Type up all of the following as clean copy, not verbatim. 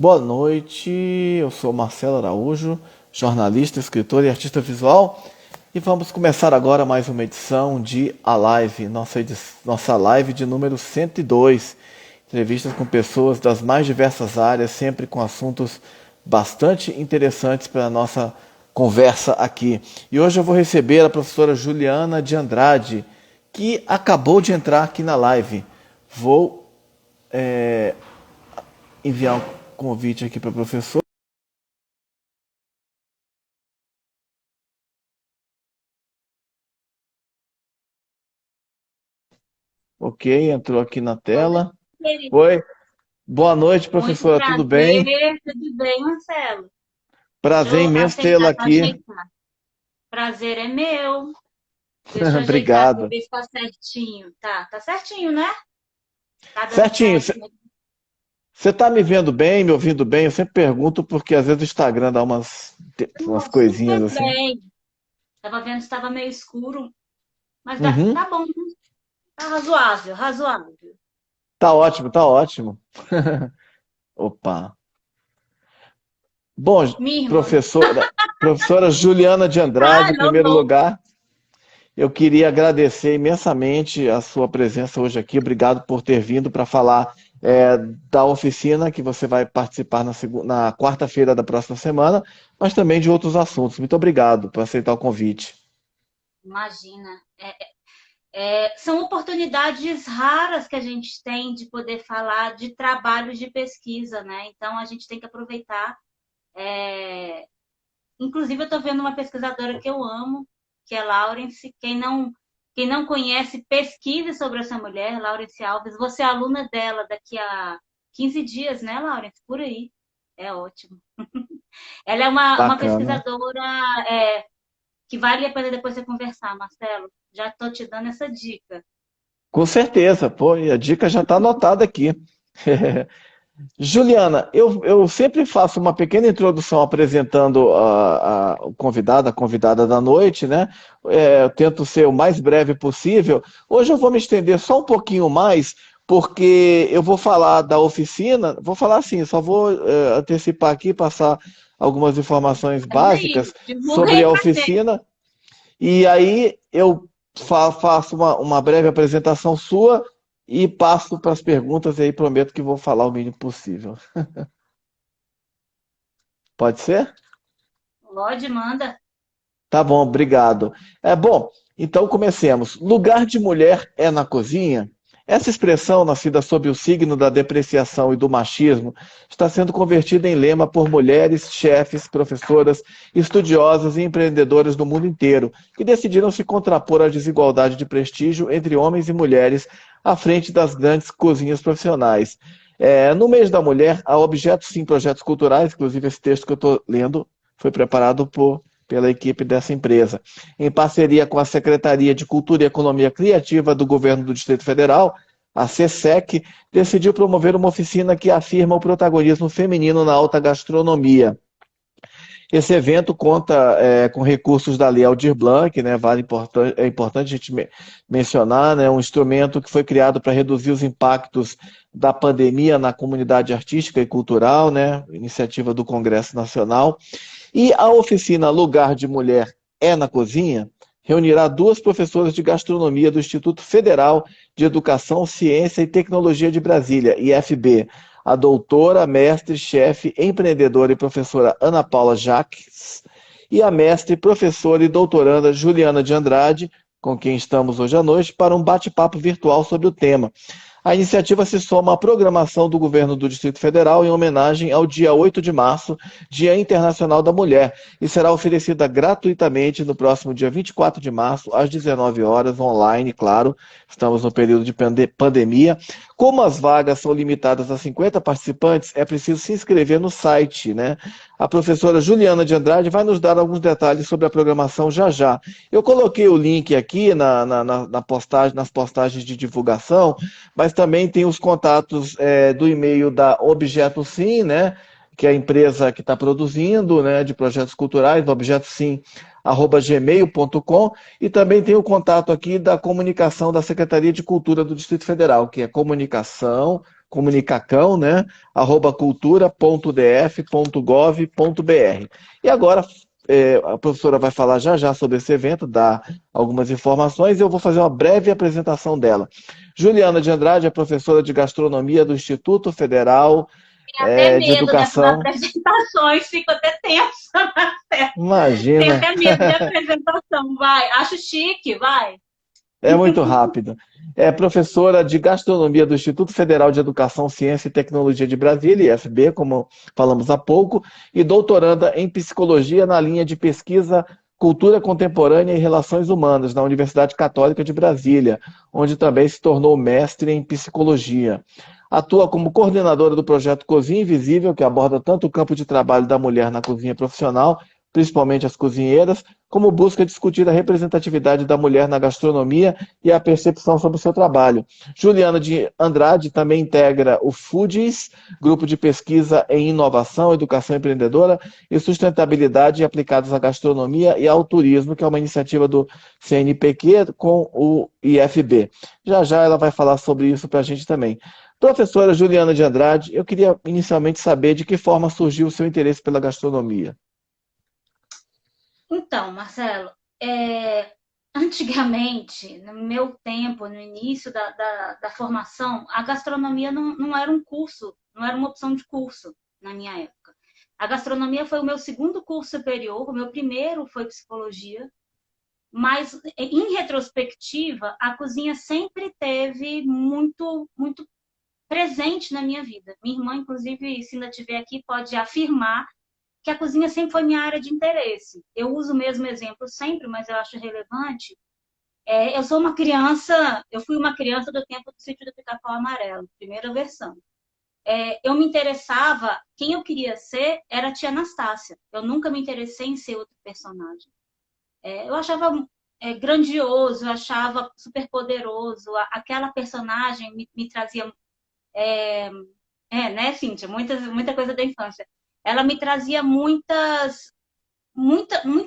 Boa noite, eu sou Marcelo Araújo, jornalista, escritor e artista visual, e vamos começar agora mais uma edição de A Live, nossa live de número 102. Entrevistas com pessoas das mais diversas áreas, sempre com assuntos bastante interessantes para a nossa conversa aqui. E hoje eu vou receber a professora Juliana de Andrade, que acabou de entrar aqui na live. Vou enviar um convite aqui para a professora. Ok, entrou aqui na Oi, tela. querido. Oi, boa noite, Muito professora, tudo bem? prazer, tudo bem, Marcelo? Deixa Prazer eu imenso tê-la aceitar, aqui. ajeitar. Prazer é meu. Deixa eu ajeitar para Obrigado. ver se tá certinho. Tá certinho, né? Tá dando Certinho, certo. você está me vendo bem, me ouvindo bem? Eu sempre pergunto porque às vezes o Instagram dá umas Não, coisinhas super assim. bem. Tava vendo que estava meio escuro, mas Uhum, tá bom, tá razoável, razoável. tá ótimo, tá ótimo. Opa. Bom, Minha irmã. professora Juliana de Ah, Andrade, em não, primeiro não. lugar, eu queria agradecer imensamente a sua presença hoje aqui. Obrigado por ter vindo para falar da oficina que você vai participar na quarta-feira da próxima semana, mas também de outros assuntos. Muito obrigado por aceitar o convite. Imagina. São oportunidades raras que a gente tem de poder falar de trabalhos de pesquisa, né? Então a gente tem que aproveitar. É, Inclusive, eu estou vendo uma pesquisadora que eu amo, que é Laurence. Quem não conhece, pesquise sobre essa mulher, Laurence Alves. Você é aluna dela daqui a 15 dias, né, Laurence? Por aí. É ótimo. Ela é uma Bacana. pesquisadora é, que vale a pena depois você conversar, Marcelo. Já estou te dando essa dica. Com certeza, pô, e a dica já está anotada aqui. Juliana, eu sempre faço uma pequena introdução apresentando o convidado, a convidada da noite, né? Eu tento ser o mais breve possível. Hoje eu vou me estender só um pouquinho mais, porque eu vou falar da oficina, vou falar assim, só vou antecipar aqui, passar algumas informações Mas aí, básicas divulga sobre aí a pra gente. oficina, e aí eu faço uma breve apresentação sua e passo para as perguntas, e aí prometo que vou falar o mínimo possível. Pode ser? Pode, manda. Tá bom, obrigado. Bom, então comecemos. Lugar de mulher é na cozinha? Essa expressão, nascida sob o signo da depreciação e do machismo, está sendo convertida em lema por mulheres, chefes, professoras, estudiosas e empreendedoras do mundo inteiro, que decidiram se contrapor à desigualdade de prestígio entre homens e mulheres à frente das grandes cozinhas profissionais. No mês da mulher, há objetos sim, projetos culturais, inclusive esse texto que eu estou lendo foi preparado pela equipe dessa empresa. Em parceria com a Secretaria de Cultura e Economia Criativa do Governo do Distrito Federal, a SESEC decidiu promover uma oficina que afirma o protagonismo feminino na alta gastronomia. Esse evento conta com recursos da Lei Aldir Blanc, né? É importante a gente mencionar, né? Um instrumento que foi criado para reduzir os impactos da pandemia na comunidade artística e cultural, né? Iniciativa do Congresso Nacional. E a oficina Lugar de Mulher é na Cozinha reunirá duas professoras de gastronomia do Instituto Federal de Educação, Ciência e Tecnologia de Brasília, IFB, a doutora, mestre, chefe, empreendedora e professora Ana Paula Jacques e a mestre, professora e doutoranda Juliana de Andrade, com quem estamos hoje à noite, para um bate-papo virtual sobre o tema. A iniciativa se soma à programação do governo do Distrito Federal em homenagem ao dia 8 de março, Dia Internacional da Mulher, e será oferecida gratuitamente no próximo dia 24 de março, às 19 horas, online, claro. Estamos no período de pandemia. Como as vagas são limitadas a 50 participantes, é preciso se inscrever no site, né? A professora Juliana de Andrade vai nos dar alguns detalhes sobre a programação já já. Eu coloquei o link aqui nas postagens de divulgação, mas também tem os contatos do e-mail da Objeto Sim, né? Que é a empresa que está produzindo, né, de projetos culturais, objetosim@gmail.com, e também tem o contato aqui da comunicação da Secretaria de Cultura do Distrito Federal, que é comunicação, comunicacão, né? @cultura.df.gov.br. E agora a professora vai falar já já sobre esse evento, dar algumas informações, e eu vou fazer uma breve apresentação dela. Juliana de Andrade é professora de gastronomia do Instituto Federal Tenho até de medo dessas Educação. apresentações, fico até tensa, Marcelo. Tenho Imagina, até medo de apresentação, vai. Acho chique, vai. é muito rápido. É professora de gastronomia do Instituto Federal de Educação, Ciência e Tecnologia de Brasília, IFB, como falamos há pouco, e doutoranda em psicologia na linha de pesquisa Cultura Contemporânea e Relações Humanas, na Universidade Católica de Brasília, onde também se tornou mestre em psicologia. Atua como coordenadora do projeto Cozinha Invisível, que aborda tanto o campo de trabalho da mulher na cozinha profissional, principalmente as cozinheiras, como busca discutir a representatividade da mulher na gastronomia e a percepção sobre o seu trabalho. Juliana de Andrade também integra o Foodies, grupo de pesquisa em inovação, educação empreendedora e sustentabilidade aplicados à gastronomia e ao turismo, que é uma iniciativa do CNPq com o IFB. Já já ela vai falar sobre isso para a gente também. Professora Juliana de Andrade, eu queria inicialmente saber de que forma surgiu o seu interesse pela gastronomia. Então, Marcelo, antigamente, no meu tempo, no início da formação, a gastronomia não era um curso, não era uma opção de curso na minha época. A gastronomia foi o meu segundo curso superior, o meu primeiro foi psicologia, mas em retrospectiva, a cozinha sempre teve muito presente na minha vida. Minha irmã, inclusive, se ainda estiver aqui, pode afirmar que a cozinha sempre foi minha área de interesse. Eu uso o mesmo exemplo sempre, mas eu acho relevante. Eu sou uma criança, eu fui uma criança do tempo do Sítio do Pica-Pau Amarelo, primeira versão. Eu me interessava, quem eu queria ser era a tia Anastácia. Eu nunca me interessei em ser outro personagem. Eu achava grandioso, eu achava super poderoso. Aquela personagem me trazia né, Cíntia? Muita coisa da infância. Ela me trazia muito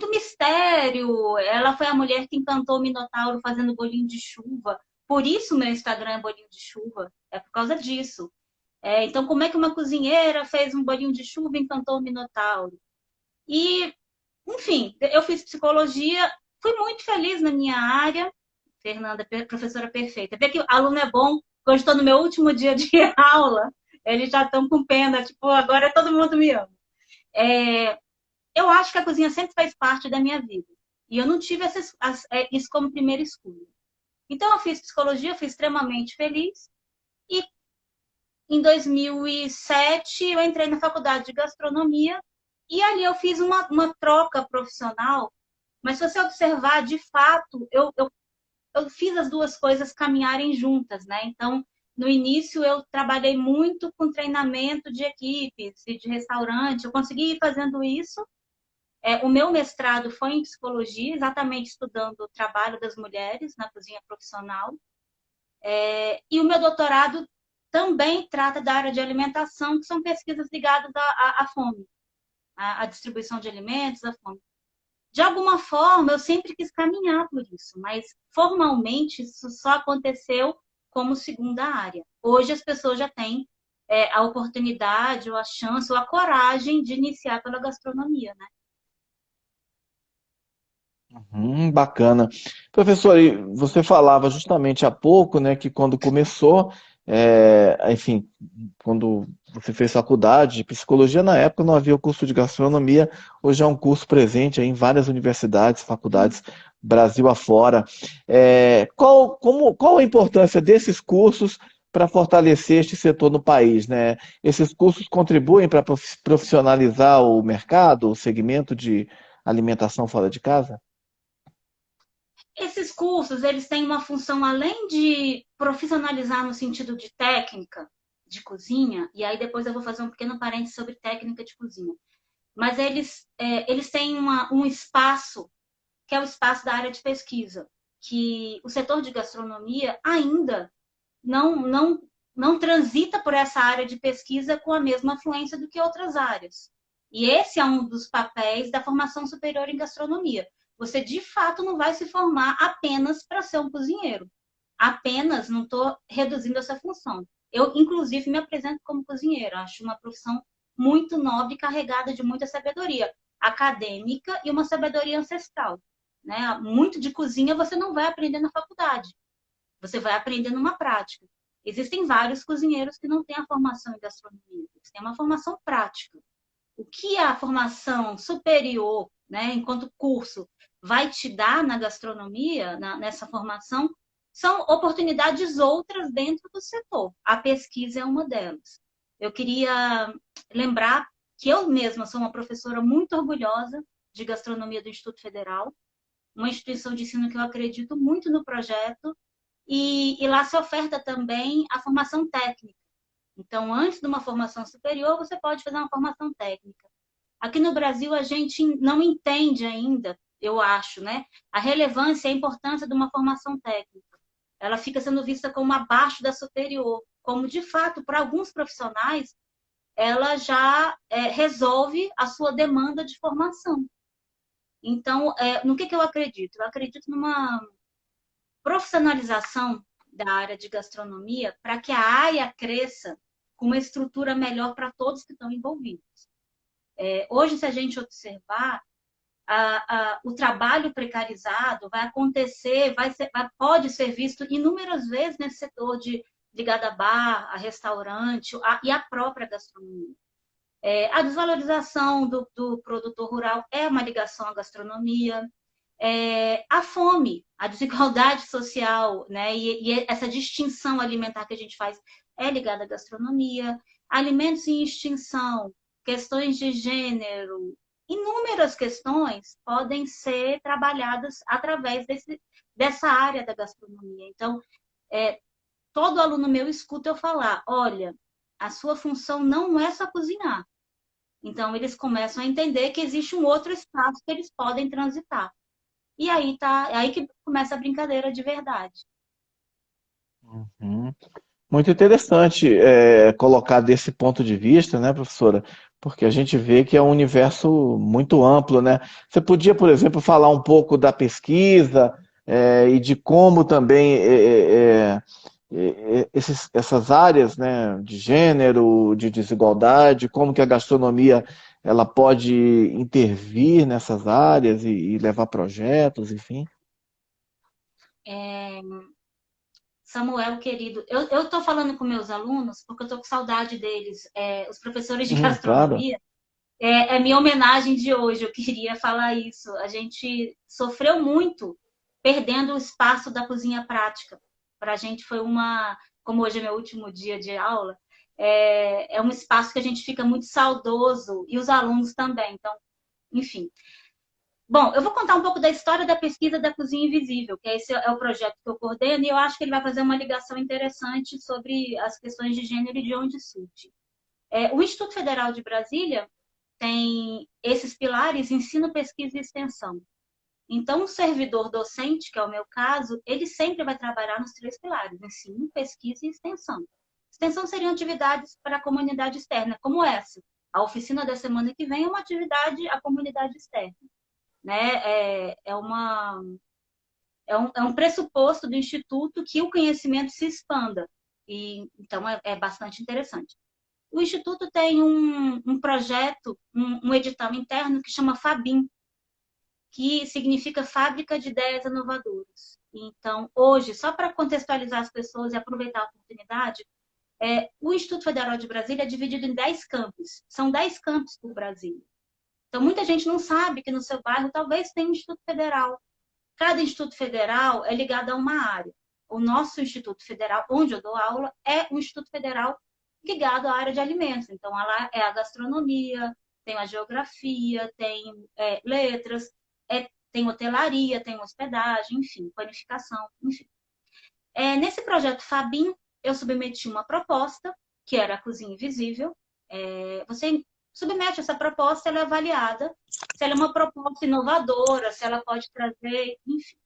mistério. Ela foi a mulher que encantou o Minotauro fazendo bolinho de chuva. Por isso meu Instagram é bolinho de chuva. É por causa disso. Então, como é que uma cozinheira fez um bolinho de chuva e encantou o Minotauro? E, enfim, eu fiz psicologia, fui muito feliz na minha área. Fernanda, professora perfeita. Vê que aluno é bom. Quando estou no meu último dia de aula, eles já estão com pena. Tipo, agora todo mundo me ama. Eu acho que a cozinha sempre faz parte da minha vida. E eu não tive isso como primeira escolha. Então, eu fiz psicologia, fui extremamente feliz. E em 2007, eu entrei na faculdade de gastronomia. E ali eu fiz uma troca profissional. Mas se você observar, de fato, eu fiz as duas coisas caminharem juntas, né? Então, no início, eu trabalhei muito com treinamento de equipes e de restaurante. Eu consegui ir fazendo isso. O meu mestrado foi em psicologia, exatamente estudando o trabalho das mulheres na cozinha profissional. E o meu doutorado também trata da área de alimentação, que são pesquisas ligadas à fome, à distribuição de alimentos, à fome. De alguma forma, eu sempre quis caminhar por isso, mas formalmente isso só aconteceu como segunda área. Hoje as pessoas já têm a oportunidade, ou a chance, ou a coragem de iniciar pela gastronomia, né? Bacana. Professor, e você falava justamente há pouco, né, que quando começou, enfim, quando você fez faculdade de psicologia, na época não havia o curso de gastronomia, hoje é um curso presente aí em várias universidades, faculdades, Brasil afora. Qual a importância desses cursos para fortalecer este setor no país, né? Esses cursos contribuem para profissionalizar o mercado, o segmento de alimentação fora de casa? Esses cursos, eles têm uma função, além de profissionalizar no sentido de técnica de cozinha, e aí depois eu vou fazer um pequeno parênteses sobre técnica de cozinha, mas eles têm um espaço, que é o espaço da área de pesquisa, que o setor de gastronomia ainda não transita por essa área de pesquisa com a mesma fluência do que outras áreas. E esse é um dos papéis da formação superior em gastronomia. Você, de fato, não vai se formar apenas para ser um cozinheiro. Apenas, não estou reduzindo essa função. Eu, inclusive, me apresento como cozinheira. Acho uma profissão muito nobre, carregada de muita sabedoria acadêmica e uma sabedoria ancestral. Né? Muito de cozinha você não vai aprender na faculdade, você vai aprender numa prática. Existem vários cozinheiros que não têm a formação em gastronomia, eles têm uma formação prática. O que a formação superior, né, enquanto curso, vai te dar na gastronomia, nessa formação, são oportunidades outras dentro do setor. A pesquisa é uma delas. Eu queria lembrar que eu mesma sou uma professora muito orgulhosa de gastronomia do Instituto Federal, uma instituição de ensino que eu acredito muito no projeto, e lá se oferta também a formação técnica. Então, antes de uma formação superior, você pode fazer uma formação técnica. Aqui no Brasil, a gente não entende ainda, eu acho, né, a relevância e a importância de uma formação técnica. Ela fica sendo vista como abaixo da superior, como, de fato, para alguns profissionais, ela já resolve a sua demanda de formação. Então, no que eu acredito? Eu acredito numa profissionalização da área de gastronomia para que a área cresça com uma estrutura melhor para todos que estão envolvidos. Hoje, se a gente observar, o trabalho precarizado vai acontecer, pode ser visto inúmeras vezes nesse setor ligado a bar, a restaurante e a própria gastronomia. A desvalorização do produtor rural é uma ligação à gastronomia. A fome, a desigualdade social, né? E essa distinção alimentar que a gente faz é ligada à gastronomia. Alimentos em extinção, questões de gênero, inúmeras questões podem ser trabalhadas através dessa área da gastronomia. Então, todo aluno meu escuta eu falar, olha, a sua função não é só cozinhar. Então, eles começam a entender que existe um outro espaço que eles podem transitar. E aí é aí que começa a brincadeira de verdade. Uhum. Muito interessante colocar desse ponto de vista, né, professora? Porque a gente vê que é um universo muito amplo, né? Você podia, por exemplo, falar um pouco da pesquisa e de como também essas áreas, né, de gênero, de desigualdade, como que a gastronomia ela pode intervir nessas áreas e levar projetos, enfim. É, Samuel, querido, eu estou falando com meus alunos porque eu estou com saudade deles. Os professores de Claro. gastronomia é minha homenagem de hoje. Eu queria falar isso. A gente sofreu muito perdendo o espaço da cozinha prática. Para a gente foi como hoje é meu último dia de aula, é um espaço que a gente fica muito saudoso e os alunos também. Então, enfim. Bom, eu vou contar um pouco da história da pesquisa da Cozinha Invisível, que esse é o projeto que eu coordeno, e eu acho que ele vai fazer uma ligação interessante sobre as questões de gênero e de onde surge. O Instituto Federal de Brasília tem esses pilares: ensino, pesquisa e extensão. Então, um servidor docente, que é o meu caso, ele sempre vai trabalhar nos três pilares: ensino, pesquisa e extensão. Extensão seriam atividades para a comunidade externa, como essa. A oficina da semana que vem é uma atividade à comunidade externa. Né? É um pressuposto do Instituto que o conhecimento se expanda. Então, é bastante interessante. O Instituto tem um projeto, um edital interno que chama FABIM, que significa Fábrica de Ideias Inovadoras. Então, hoje, só para contextualizar as pessoas e aproveitar a oportunidade, o Instituto Federal de Brasília é dividido em 10 campos. São 10 campos por Brasília. Então, muita gente não sabe que no seu bairro talvez tenha um Instituto Federal. Cada Instituto Federal é ligado a uma área. O nosso Instituto Federal, onde eu dou aula, é um Instituto Federal ligado à área de alimentos. Então, lá é a gastronomia, tem a geografia, tem letras, tem hotelaria, tem hospedagem, enfim, panificação, enfim. Nesse projeto FABIM, eu submeti uma proposta, que era a Cozinha Invisível. Você submete essa proposta, ela é avaliada, se ela é uma proposta inovadora, se ela pode trazer, enfim.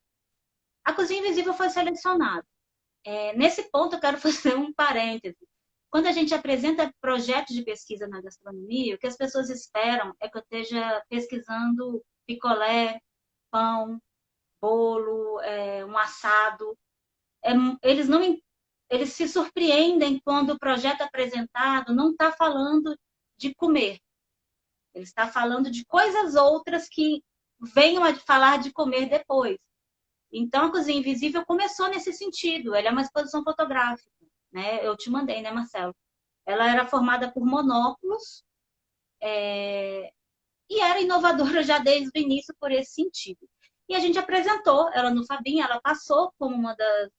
A Cozinha Invisível foi selecionada. Nesse ponto, eu quero fazer um parêntese. Quando a gente apresenta projetos de pesquisa na gastronomia, o que as pessoas esperam é que eu esteja pesquisando picolé, pão, bolo, um assado. Eles eles se surpreendem quando o projeto apresentado não está falando de comer. Ele está falando de coisas outras que venham a falar de comer depois. Então, a Cozinha Invisível começou nesse sentido. Ela é uma exposição fotográfica, né? Eu te mandei, né, Marcelo? Ela era formada por monóculos, e era inovadora já desde o início por esse sentido. E a gente apresentou ela no Fabinho, ela passou como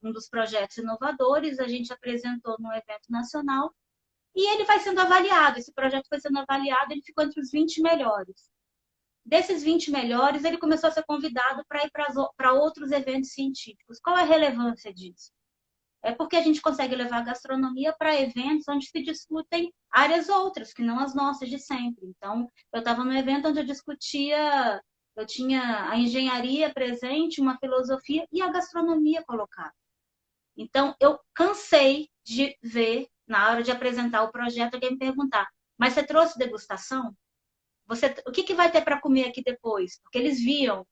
um dos projetos inovadores, a gente apresentou no evento nacional, e ele vai sendo avaliado. Esse projeto foi sendo avaliado, ele ficou entre os 20 melhores. Desses 20 melhores, ele começou a ser convidado para ir para outros eventos científicos. Qual é a relevância disso? É porque a gente consegue levar a gastronomia para eventos onde se discutem áreas outras, que não as nossas de sempre. Então, eu estava no evento onde eu tinha a engenharia presente, uma filosofia e a gastronomia colocada. Então, eu cansei de ver, na hora de apresentar o projeto, alguém me perguntar, mas você trouxe degustação? O que vai ter para comer aqui depois? Porque eles viam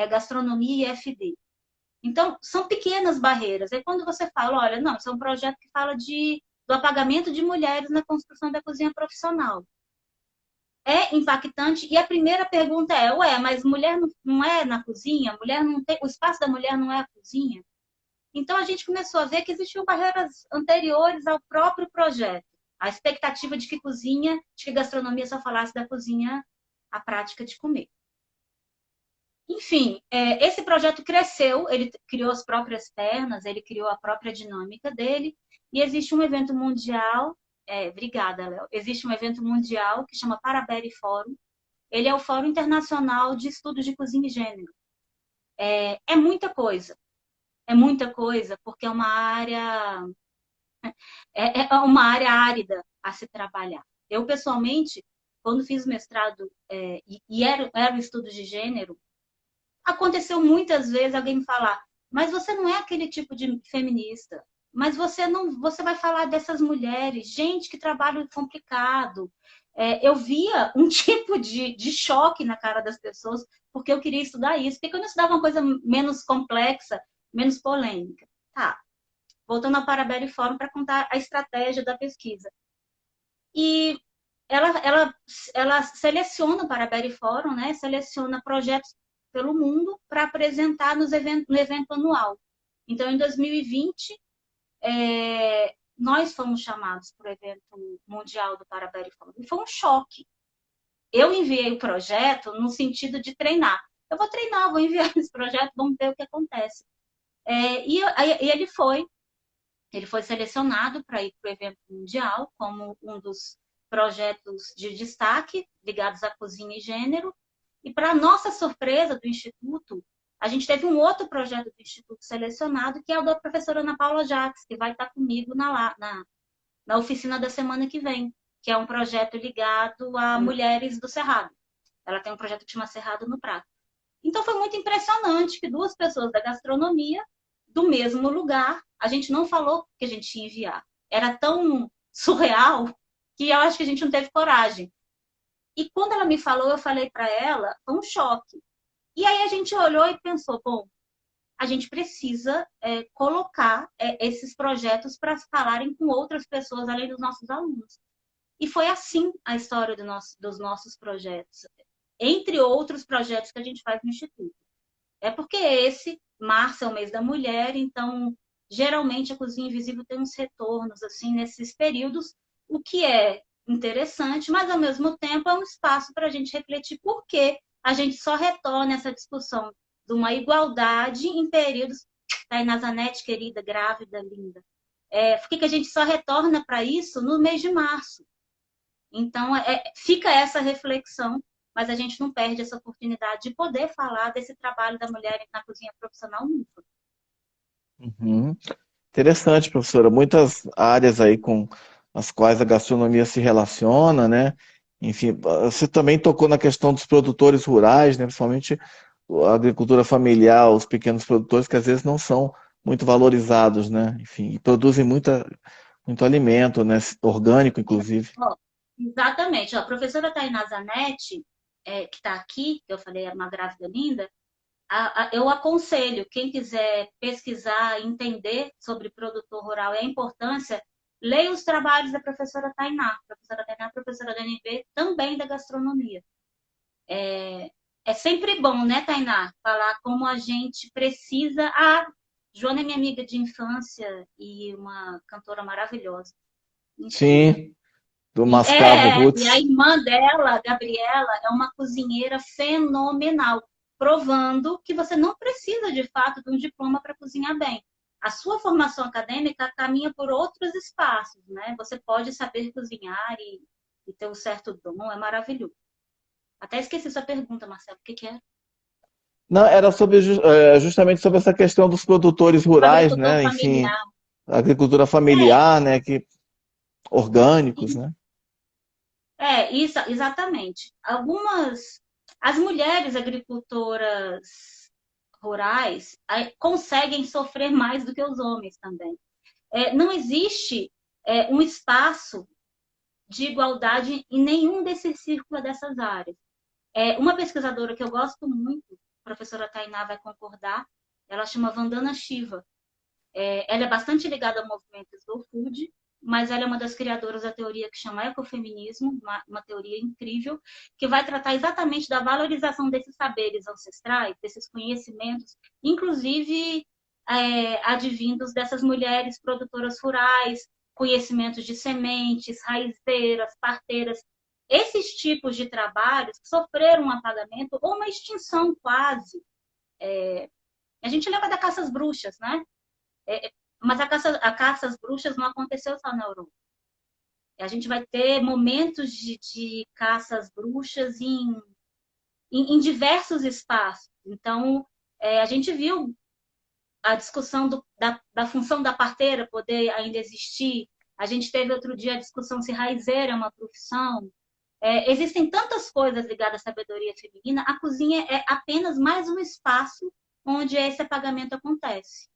gastronomia e FD. Então, são pequenas barreiras. Aí quando você fala, olha, não, isso é um projeto que fala do apagamento de mulheres na construção da cozinha profissional. É impactante. E a primeira pergunta é, mas mulher não é na cozinha? Mulher não tem, o espaço da mulher não é a cozinha? Então, a gente começou a ver que existiam barreiras anteriores ao próprio projeto. A expectativa de que gastronomia só falasse da cozinha, a prática de comer. Enfim, esse projeto cresceu, ele criou as próprias pernas, ele criou a própria dinâmica dele, e existe um evento mundial, obrigada, Léo, existe um evento mundial que chama Parabéri Fórum, ele é o Fórum Internacional de Estudos de Cozinha e Gênero. É muita coisa, porque é uma área árida a se trabalhar. Eu, pessoalmente, quando fiz mestrado e era o estudo de gênero, aconteceu muitas vezes alguém me falar, mas você não é aquele tipo de feminista, mas você vai falar dessas mulheres, gente, que trabalho complicado. Eu via um tipo de choque na cara das pessoas, porque eu queria estudar isso, porque eu não estudava uma coisa menos complexa, menos polêmica. Tá, voltando ao Parabéri Fórum para contar a estratégia da pesquisa. E ela seleciona o Parabéri Fórum, né? Seleciona projetos pelo mundo para apresentar no evento anual. Então, em 2020, nós fomos chamados para o evento mundial do Parabéri Fórum. E foi um choque. Eu enviei o projeto no sentido de treinar. Eu vou treinar, vou enviar esse projeto, vamos ver o que acontece. E ele foi selecionado para ir para o evento mundial como um dos projetos de destaque ligados à cozinha e gênero. E, para nossa surpresa do Instituto, a gente teve um outro projeto do Instituto selecionado, que é o da professora Ana Paula Jacques, que vai estar comigo na oficina da semana que vem, que é um projeto ligado a mulheres do Cerrado. Ela tem um projeto que chama Cerrado no Prato. Então, foi muito impressionante que duas pessoas da gastronomia, do mesmo lugar, a gente não falou que a gente ia enviar. Era tão surreal que eu acho que a gente não teve coragem. E quando ela me falou, eu falei para ela, foi um choque. E aí a gente olhou e pensou, bom, a gente precisa colocar esses projetos para falarem com outras pessoas, além dos nossos alunos. E foi assim a história dos nossos projetos, entre outros projetos que a gente faz no Instituto. É porque março é o mês da mulher, então, geralmente a Cozinha Invisível tem uns retornos, assim, nesses períodos, o que é interessante, mas, ao mesmo tempo, é um espaço para a gente refletir por que a gente só retorna essa discussão de uma igualdade em períodos... Tainá Zanetti, querida, grávida, linda. Por que a gente só retorna para isso no mês de março? Então, fica essa reflexão, mas a gente não perde essa oportunidade de poder falar desse trabalho da mulher na cozinha profissional nunca. Uhum. Interessante, professora. Muitas áreas aí com as quais a gastronomia se relaciona, né? Enfim, você também tocou na questão dos produtores rurais, né? Principalmente a agricultura familiar, os pequenos produtores que às vezes não são muito valorizados, né? Enfim, e produzem muito alimento, né? Orgânico, inclusive. Exatamente. A professora Tainá Zanetti, que está aqui, que eu falei, é uma grávida linda, eu aconselho, quem quiser pesquisar, entender sobre produtor rural e a importância, leia os trabalhos da professora Tainá. A professora Tainá é professora da UNB, também da gastronomia. É sempre bom, né, Tainá, falar como a gente precisa. A Joana é minha amiga de infância e uma cantora maravilhosa. Enfim. Sim, do Mascavo E a Roots. irmã dela, Gabriela, é uma cozinheira fenomenal, provando que você não precisa, de fato, de um diploma para cozinhar bem. A sua formação acadêmica caminha por outros espaços, né? Você pode saber cozinhar e ter um certo dom, é maravilhoso. Até esqueci sua pergunta, Marcelo, o que que é? Não, era sobre, justamente sobre essa questão dos produtores O rurais, agricultor né? Enfim, familiar. agricultura É, familiar, né? Que, orgânicos, né? isso, exatamente. As mulheres agricultoras rurais conseguem sofrer mais do que os homens também. Não existe um espaço de igualdade em nenhum desses círculos dessas áreas. Uma pesquisadora que eu gosto muito, a professora Tainá vai concordar, ela chama Vandana Shiva. Ela é bastante ligada ao movimento Slow Food, mas ela é uma das criadoras da teoria que chama ecofeminismo, uma teoria incrível, que vai tratar exatamente da valorização desses saberes ancestrais, desses conhecimentos, inclusive advindos dessas mulheres produtoras rurais, conhecimentos de sementes, raizeiras, parteiras. Esses tipos de trabalhos sofreram um apagamento ou uma extinção quase. A gente lembra da caça às bruxas, né? Mas a caça às bruxas não aconteceu só na Europa. A gente vai ter momentos de caça às bruxas em diversos espaços. Então, a gente viu a discussão da função da parteira poder ainda existir. A gente teve outro dia a discussão se raizeira é uma profissão. Existem tantas coisas ligadas à sabedoria feminina. A cozinha é apenas mais um espaço onde esse apagamento acontece.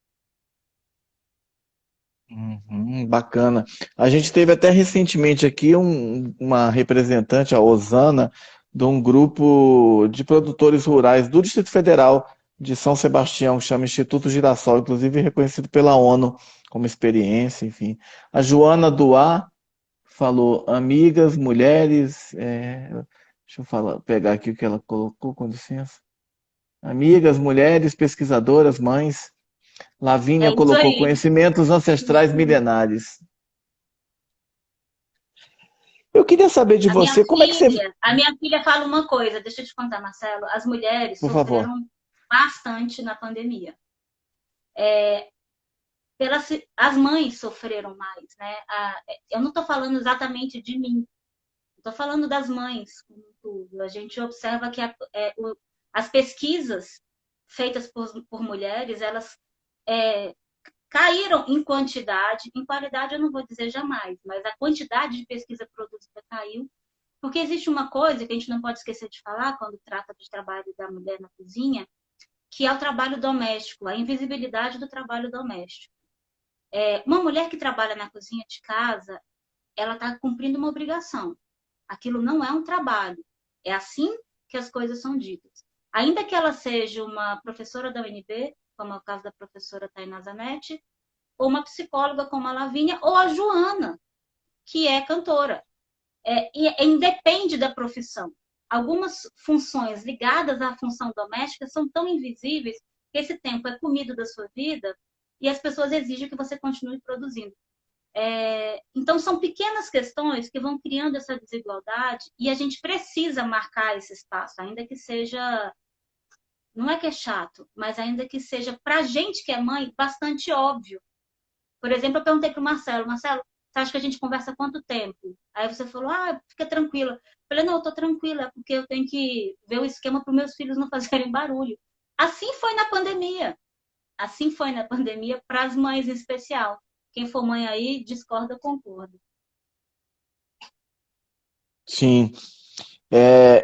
Bacana. A gente teve até recentemente aqui uma representante, a Osana, de um grupo de produtores rurais do Distrito Federal de São Sebastião, que chama Instituto Girassol, inclusive reconhecido pela ONU como experiência, enfim. A Joana Duá falou, amigas, mulheres, deixa eu pegar aqui o que ela colocou, com licença. Amigas, mulheres, pesquisadoras, mães. É Lavínia isso colocou aí. conhecimentos ancestrais milenares. Eu queria saber de você, como é que você... A minha filha fala uma coisa, deixa eu te contar, Marcelo. As mulheres Por favor. sofreram bastante na pandemia. As mães sofreram mais, né? Eu não estou falando exatamente de mim, estou falando das mães, como tudo. A gente observa que as pesquisas feitas por mulheres, elas caíram em quantidade, em qualidade eu não vou dizer jamais, mas a quantidade de pesquisa produzida caiu, porque existe uma coisa que a gente não pode esquecer de falar quando trata de trabalho da mulher na cozinha, que é o trabalho doméstico, a invisibilidade do trabalho doméstico. Uma mulher que trabalha na cozinha de casa, ela está cumprindo uma obrigação. Aquilo não é um trabalho. É assim que as coisas são ditas. Ainda que ela seja uma professora da UNB, como é o caso da professora Tainá Zanetti, ou uma psicóloga como a Lavínia, ou a Joana, que é cantora. Independe da profissão. Algumas funções ligadas à função doméstica são tão invisíveis que esse tempo é comido da sua vida e as pessoas exigem que você continue produzindo. Então, são pequenas questões que vão criando essa desigualdade e a gente precisa marcar esse espaço, ainda que seja... Não é que é chato, mas ainda que seja, para a gente que é mãe, bastante óbvio. Por exemplo, eu perguntei para o Marcelo, você acha que a gente conversa há quanto tempo? Aí você falou, fica tranquila. Eu falei, não, eu tô tranquila, porque eu tenho que ver o esquema para os meus filhos não fazerem barulho. Assim foi na pandemia. Assim foi na pandemia, para as mães em especial. Quem for mãe aí, discorda, concorda. Sim.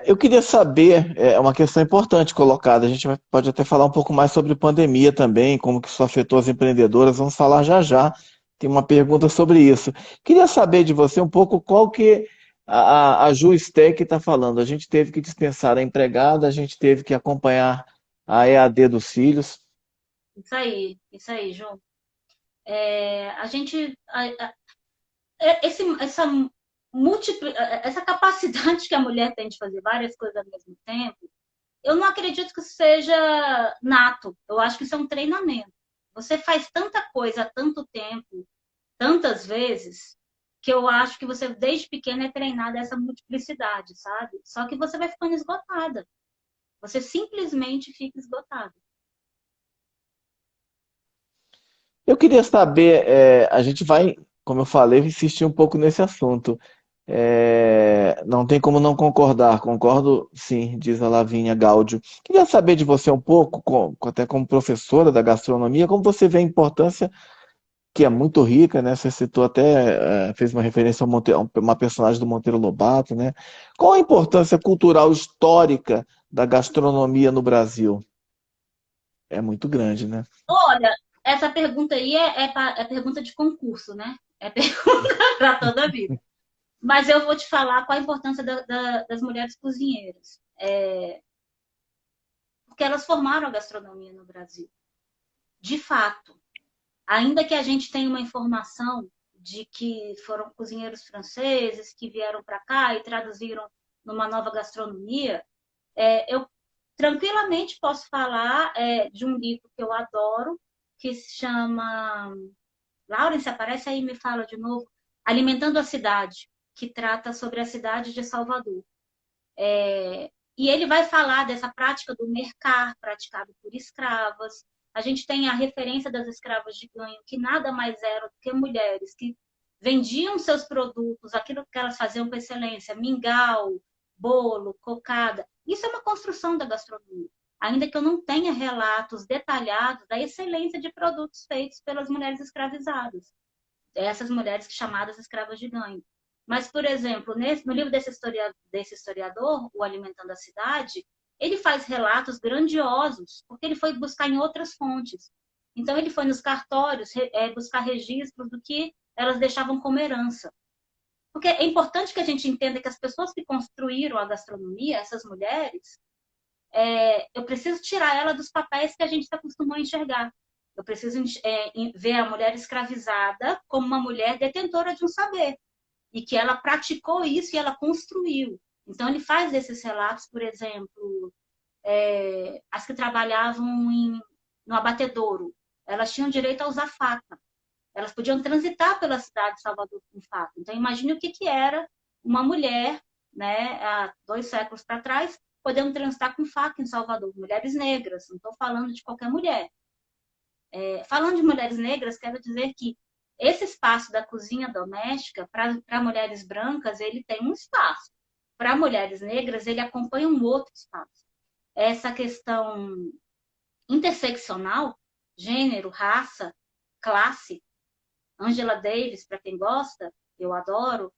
Eu queria saber, é uma questão importante colocada, a gente pode até falar um pouco mais sobre pandemia também, como que isso afetou as empreendedoras, vamos falar já já, tem uma pergunta sobre isso. Queria saber de você um pouco qual que a Ju Steck está falando, a gente teve que dispensar a empregada, a gente teve que acompanhar a EAD dos filhos. Isso aí, João. A gente, essa essa capacidade que a mulher tem de fazer várias coisas ao mesmo tempo, eu não acredito que isso seja nato. Eu acho que isso é um treinamento. Você faz tanta coisa há tanto tempo, tantas vezes, que eu acho que você, desde pequena, é treinada essa multiplicidade, sabe? Só que você vai ficando esgotada. Você simplesmente fica esgotada. Eu queria saber, a gente vai, como eu falei, insistir um pouco nesse assunto. Não tem como não concordar, concordo sim, diz a Lavínia Gáudio. Queria saber de você um pouco, até como professora da gastronomia, como você vê a importância, que é muito rica, né? Você citou até, fez uma referência a uma personagem do Monteiro Lobato, né? Qual a importância cultural histórica da gastronomia no Brasil? É muito grande, né? Olha, essa pergunta aí é pergunta de concurso, né? É pergunta para toda a vida. Mas eu vou te falar qual a importância das mulheres cozinheiras. Porque elas formaram a gastronomia no Brasil. De fato, ainda que a gente tenha uma informação de que foram cozinheiros franceses que vieram para cá e traduziram numa nova gastronomia, eu tranquilamente posso falar de um livro que eu adoro, que se chama... Laurence, aparece aí e me fala de novo. Alimentando a Cidade, que trata sobre a cidade de Salvador. E ele vai falar dessa prática do mercar praticado por escravas. A gente tem a referência das escravas de ganho, que nada mais eram do que mulheres que vendiam seus produtos, aquilo que elas faziam com excelência, mingau, bolo, cocada. Isso é uma construção da gastronomia. Ainda que eu não tenha relatos detalhados da excelência de produtos feitos pelas mulheres escravizadas, essas mulheres chamadas escravas de ganho. Mas, por exemplo, no livro desse historiador, O Alimentando a Cidade, ele faz relatos grandiosos, porque ele foi buscar em outras fontes. Então, ele foi nos cartórios buscar registros do que elas deixavam como herança. Porque é importante que a gente entenda que as pessoas que construíram a gastronomia, essas mulheres, eu preciso tirar ela dos papéis que a gente se acostumou a enxergar. Eu preciso ver a mulher escravizada como uma mulher detentora de um saber e que ela praticou isso e ela construiu. Então, ele faz esses relatos, por exemplo, as que trabalhavam no abatedouro, elas tinham direito a usar faca. Elas podiam transitar pela cidade de Salvador com faca. Então, imagine o que era uma mulher, né, há 2 séculos para trás, podendo transitar com faca em Salvador. Mulheres negras, não estou falando de qualquer mulher. Falando de mulheres negras, quero dizer que esse espaço da cozinha doméstica, para mulheres brancas, ele tem um espaço. Para mulheres negras, ele acompanha um outro espaço. Essa questão interseccional, gênero, raça, classe, Angela Davis, para quem gosta, eu adoro,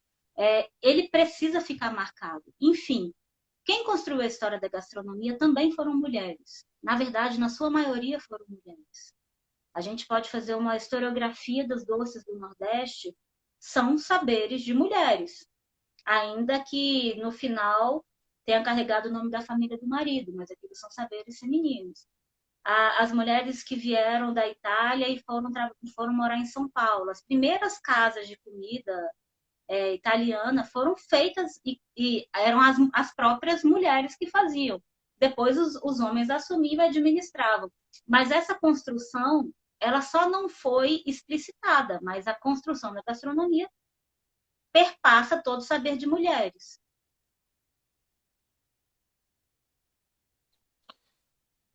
ele precisa ficar marcado. Enfim, quem construiu a história da gastronomia também foram mulheres. Na verdade, na sua maioria foram mulheres. A gente pode fazer uma historiografia dos doces do Nordeste, são saberes de mulheres, ainda que no final tenha carregado o nome da família do marido, mas aquilo são saberes femininos. As mulheres que vieram da Itália e foram morar em São Paulo. As primeiras casas de comida italiana foram feitas e eram as próprias mulheres que faziam. Depois os homens assumiam e administravam. Mas essa construção, ela só não foi explicitada, mas a construção da gastronomia perpassa todo o saber de mulheres.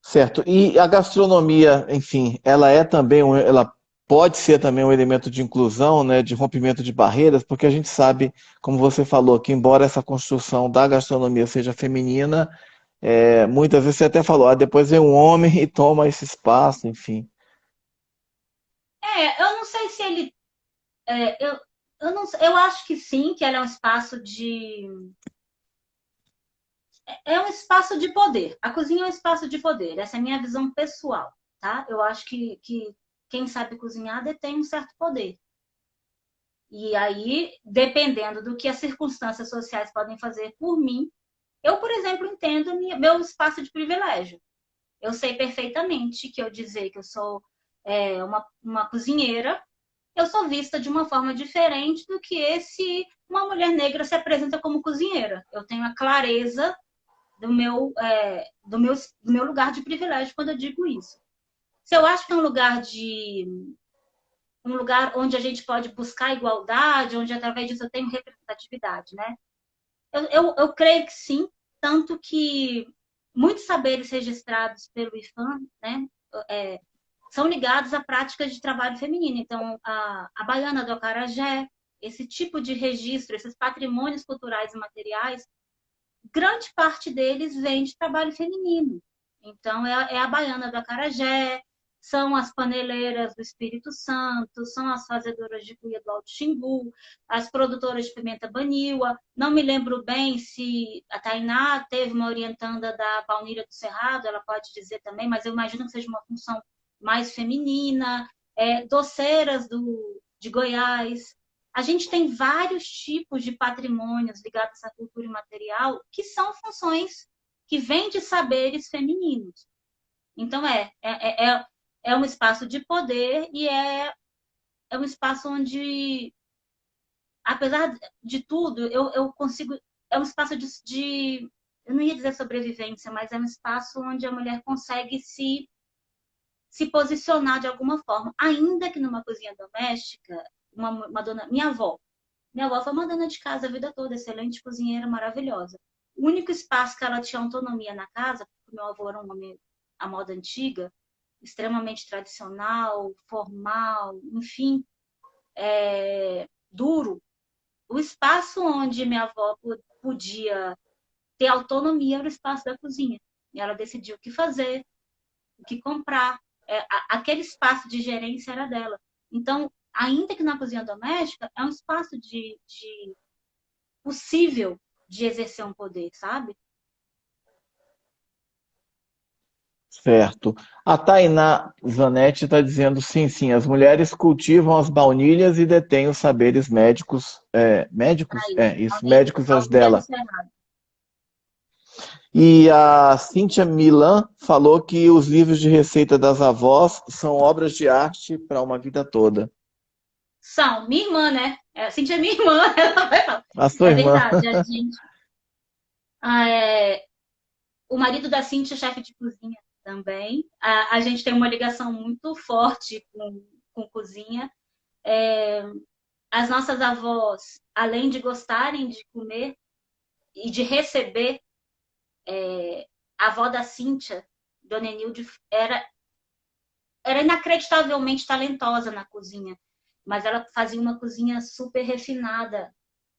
Certo. E a gastronomia, enfim, ela pode ser também um elemento de inclusão, né, de rompimento de barreiras, porque a gente sabe, como você falou, que embora essa construção da gastronomia seja feminina, muitas vezes você até falou, depois vem um homem e toma esse espaço, enfim. Eu não sei se ele. Eu, não, eu acho que sim, que ela é um espaço de. É um espaço de poder. A cozinha é um espaço de poder. Essa é a minha visão pessoal, tá? Eu acho que quem sabe cozinhar detém um certo poder. E aí, dependendo do que as circunstâncias sociais podem fazer por mim, eu, por exemplo, entendo meu espaço de privilégio. Eu sei perfeitamente que eu dizer que eu sou uma cozinheira, eu sou vista de uma forma diferente do que se uma mulher negra se apresenta como cozinheira. Eu tenho a clareza do meu lugar de privilégio quando eu digo isso. Se eu acho que é um lugar onde a gente pode buscar igualdade, onde através disso eu tenho representatividade, né? Eu creio que sim, tanto que muitos saberes registrados pelo IFAM, né, são ligados a práticas de trabalho feminino. Então, a baiana do acarajé, esse tipo de registro, esses patrimônios culturais e materiais, grande parte deles vem de trabalho feminino. Então, é a baiana do acarajé, são as paneleiras do Espírito Santo, são as fazedoras de cuia do Alto Xingu, as produtoras de pimenta baniwa. Não me lembro bem se a Tainá teve uma orientanda da baunilha do Cerrado, ela pode dizer também, mas eu imagino que seja uma função mais feminina. Doceiras de Goiás. A gente tem vários tipos de patrimônios ligados à cultura imaterial que são funções que vêm de saberes femininos. Então, é um espaço de poder e é um espaço onde, apesar de tudo, eu consigo. É um espaço eu não ia dizer sobrevivência, mas é um espaço onde a mulher consegue se posicionar de alguma forma, ainda que numa cozinha doméstica, uma dona, minha avó foi uma dona de casa a vida toda, excelente cozinheira, maravilhosa. O único espaço que ela tinha autonomia na casa, porque meu avô era um homem à moda antiga, extremamente tradicional, formal, enfim, duro. O espaço onde minha avó podia ter autonomia era o espaço da cozinha. E ela decidiu o que fazer, o que comprar. Aquele espaço de gerência era dela. Então, ainda que na cozinha doméstica, é um espaço de possível de exercer um poder, sabe? Certo. A Tainá Zanetti está dizendo sim, sim, as mulheres cultivam as baunilhas e detêm os saberes médicos. Médicos? Aí, Isso, médicos as baunilha do dela. Cerrado. E a Cíntia Milan falou que os livros de receita das avós são obras de arte para uma vida toda. São, minha irmã, né? Cintia é minha irmã, ela vai falar. A sua É irmã. verdade, a gente. ah, é, o marido da Cintia é chefe de cozinha também. A gente tem uma ligação muito forte com cozinha. As nossas avós, além de gostarem de comer e de receber, a avó da Cíntia, Dona Enilde, era inacreditavelmente talentosa na cozinha, mas ela fazia uma cozinha super refinada,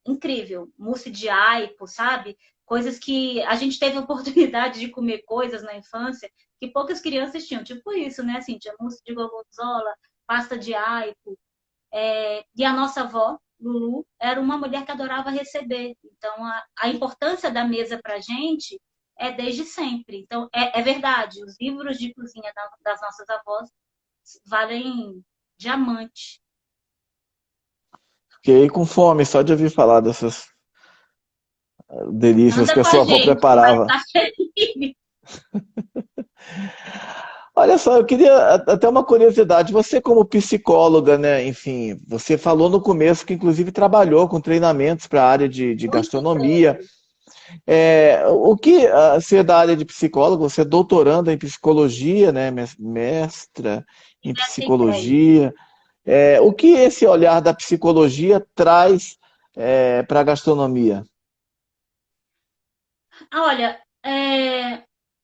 incrível, mousse de aipo, sabe? Coisas que a gente teve a oportunidade de comer coisas na infância que poucas crianças tinham, tipo isso, né, Cíntia? Mousse de gorgonzola, pasta de aipo. E a nossa avó, Lulu, era uma mulher que adorava receber. Então, a importância da mesa para a gente é desde sempre. Então, é verdade, os livros de cozinha das nossas avós valem diamante. Fiquei com fome só de ouvir falar dessas delícias Anda que a com a sua avó gente, que vai preparava. estar feliz. Olha só, eu queria até uma curiosidade. Você, como psicóloga, né? Enfim, você falou no começo que inclusive trabalhou com treinamentos para a área de Muito gastronomia. tempo. O que ser da área de psicólogo, você é doutoranda em psicologia, né? Mestra em Essa ideia. psicologia. O que esse olhar da psicologia traz para a gastronomia? Olha,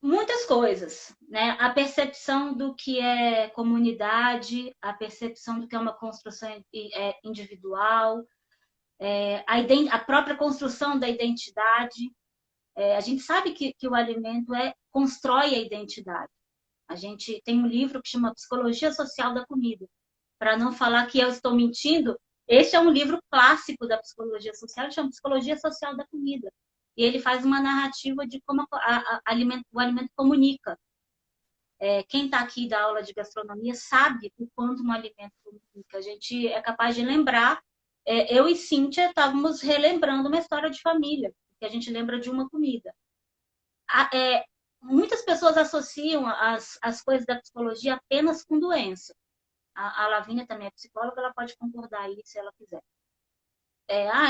muitas coisas, né? A percepção do que é comunidade, a percepção do que é uma construção individual, a própria construção da identidade. A gente sabe que o alimento constrói a identidade. A gente tem um livro que chama Psicologia Social da Comida. Para não falar que eu estou mentindo, este é um livro clássico da psicologia social, chama Psicologia Social da Comida. E ele faz uma narrativa de como o alimento comunica. Quem está aqui da aula de gastronomia sabe o quanto um alimento comunica. A gente é capaz de lembrar. Eu e Cíntia estávamos relembrando uma história de família, que a gente lembra de uma comida. muitas pessoas associam as coisas da psicologia apenas com doença. A Lavínia também é psicóloga, ela pode concordar aí se ela quiser.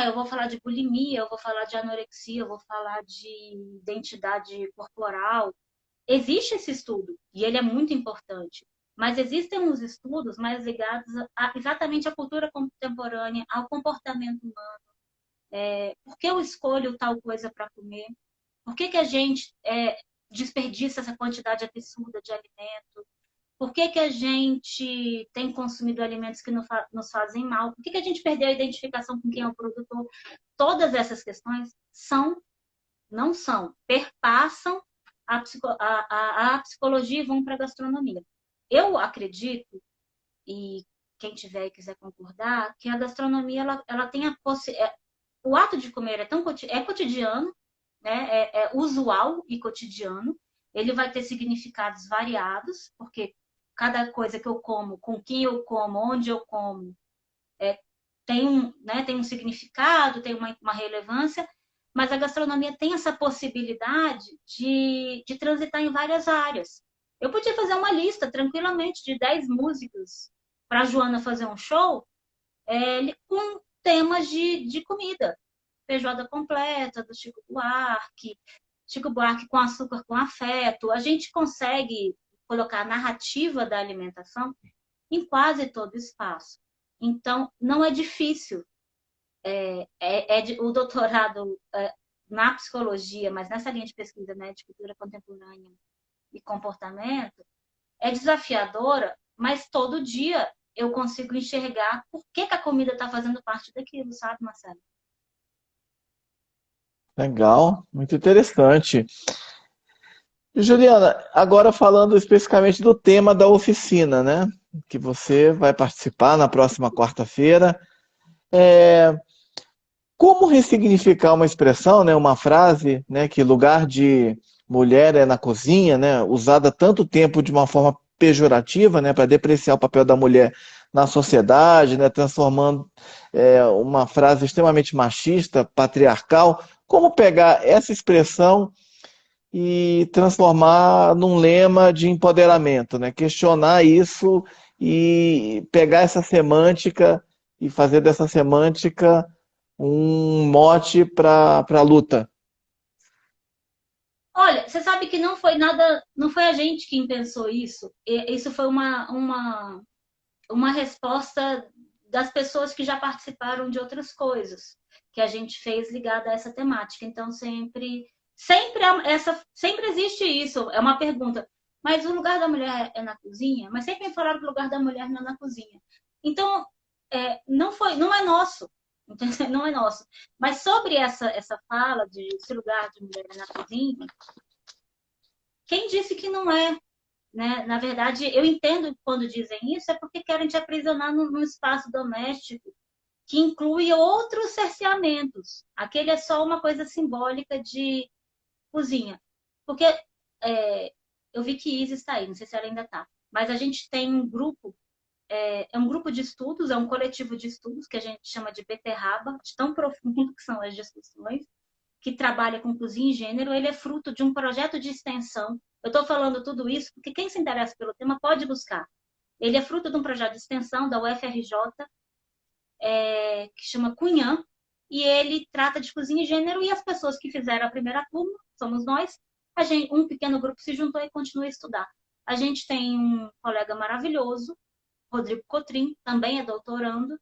Eu vou falar de bulimia, eu vou falar de anorexia, eu vou falar de identidade corporal. Existe esse estudo, e ele é muito importante. Mas existem uns estudos mais ligados exatamente à cultura contemporânea, ao comportamento humano. Por que eu escolho tal coisa para comer? Por que a gente desperdiça essa quantidade absurda de alimento? Por que a gente tem consumido alimentos que nos fazem mal? Por que a gente perdeu a identificação com quem é o produtor? Todas essas questões não são, perpassam a psicologia e vão para a gastronomia. Eu acredito, e quem tiver e quiser concordar, que a gastronomia ela tem a possibilidade. O ato de comer é cotidiano, né? É usual e cotidiano. Ele vai ter significados variados, porque cada coisa que eu como, com quem eu como, onde eu como, tem um significado, tem uma relevância, mas a gastronomia tem essa possibilidade de transitar em várias áreas. Eu podia fazer uma lista tranquilamente de 10 músicos para a Joana fazer um show com temas de comida. Feijoada completa, do Chico Buarque com açúcar com afeto. A gente consegue colocar a narrativa da alimentação em quase todo espaço. Então, não é difícil. O doutorado na psicologia, mas nessa linha de pesquisa, né, de cultura contemporânea e comportamento, é desafiadora, mas todo dia eu consigo enxergar por que a comida está fazendo parte daquilo, sabe, Marcelo? Legal, muito interessante. Juliana, agora falando especificamente do tema da oficina, né? Que você vai participar na próxima quarta-feira. Como ressignificar uma expressão, né, uma frase, né, que lugar de mulher é na cozinha, né, usada tanto tempo de uma forma pejorativa, né, para depreciar o papel da mulher na sociedade, né, transformando uma frase extremamente machista, patriarcal. Como pegar essa expressão e transformar num lema de empoderamento, né? Questionar isso e pegar essa semântica e fazer dessa semântica um mote para a luta. Olha, você sabe que não foi nada, não foi a gente quem pensou isso. Isso foi uma resposta das pessoas que já participaram de outras coisas que a gente fez ligada a essa temática. Então sempre existe isso. É uma pergunta. Mas o lugar da mulher é na cozinha? Mas sempre me falaram que o lugar da mulher não é na cozinha. Então não é nosso. Entendeu? Não é nosso. Mas sobre essa fala de esse lugar de mulher na cozinha, quem disse que não é? Né? Na verdade, eu entendo quando dizem isso, é porque querem te aprisionar num espaço doméstico que inclui outros cerceamentos. Aquele é só uma coisa simbólica de cozinha. Porque eu vi que Isa está aí, não sei se ela ainda está. Mas a gente tem um grupo, um grupo de estudos, é um coletivo de estudos que a gente chama de beterraba, de tão profundo que são as discussões, que trabalha com cozinha e gênero. Ele é fruto de um projeto de extensão. Eu estou falando tudo isso porque quem se interessa pelo tema pode buscar. Ele é fruto de um projeto de extensão da UFRJ, que chama Cunhã, e ele trata de cozinha e gênero, e as pessoas que fizeram a primeira turma, somos nós, um pequeno grupo se juntou e continua a estudar. A gente tem um colega maravilhoso, Rodrigo Cotrim, também é doutorando,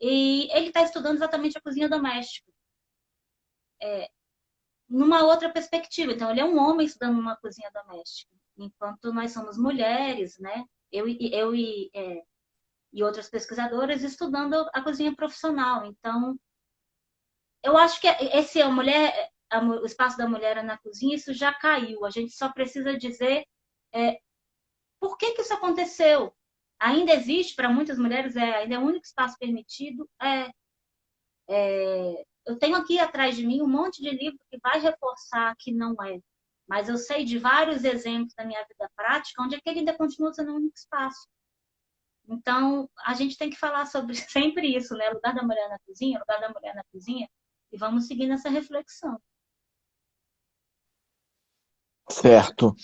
e ele está estudando exatamente a cozinha doméstica. Numa outra perspectiva. Então, ele é um homem estudando uma cozinha doméstica, enquanto nós somos mulheres, né? Eu e outras pesquisadoras estudando a cozinha profissional. Então, eu acho que esse o espaço da mulher na cozinha, isso já caiu. A gente só precisa dizer por que isso aconteceu. Ainda existe, para muitas mulheres, ainda é o único espaço permitido. Eu tenho aqui atrás de mim um monte de livro que vai reforçar que não é. Mas eu sei de vários exemplos da minha vida prática onde aquele ainda continua sendo o único espaço. Então, a gente tem que falar sobre sempre isso, né? O lugar da mulher na cozinha, o lugar da mulher na cozinha, e vamos seguir nessa reflexão. Certo.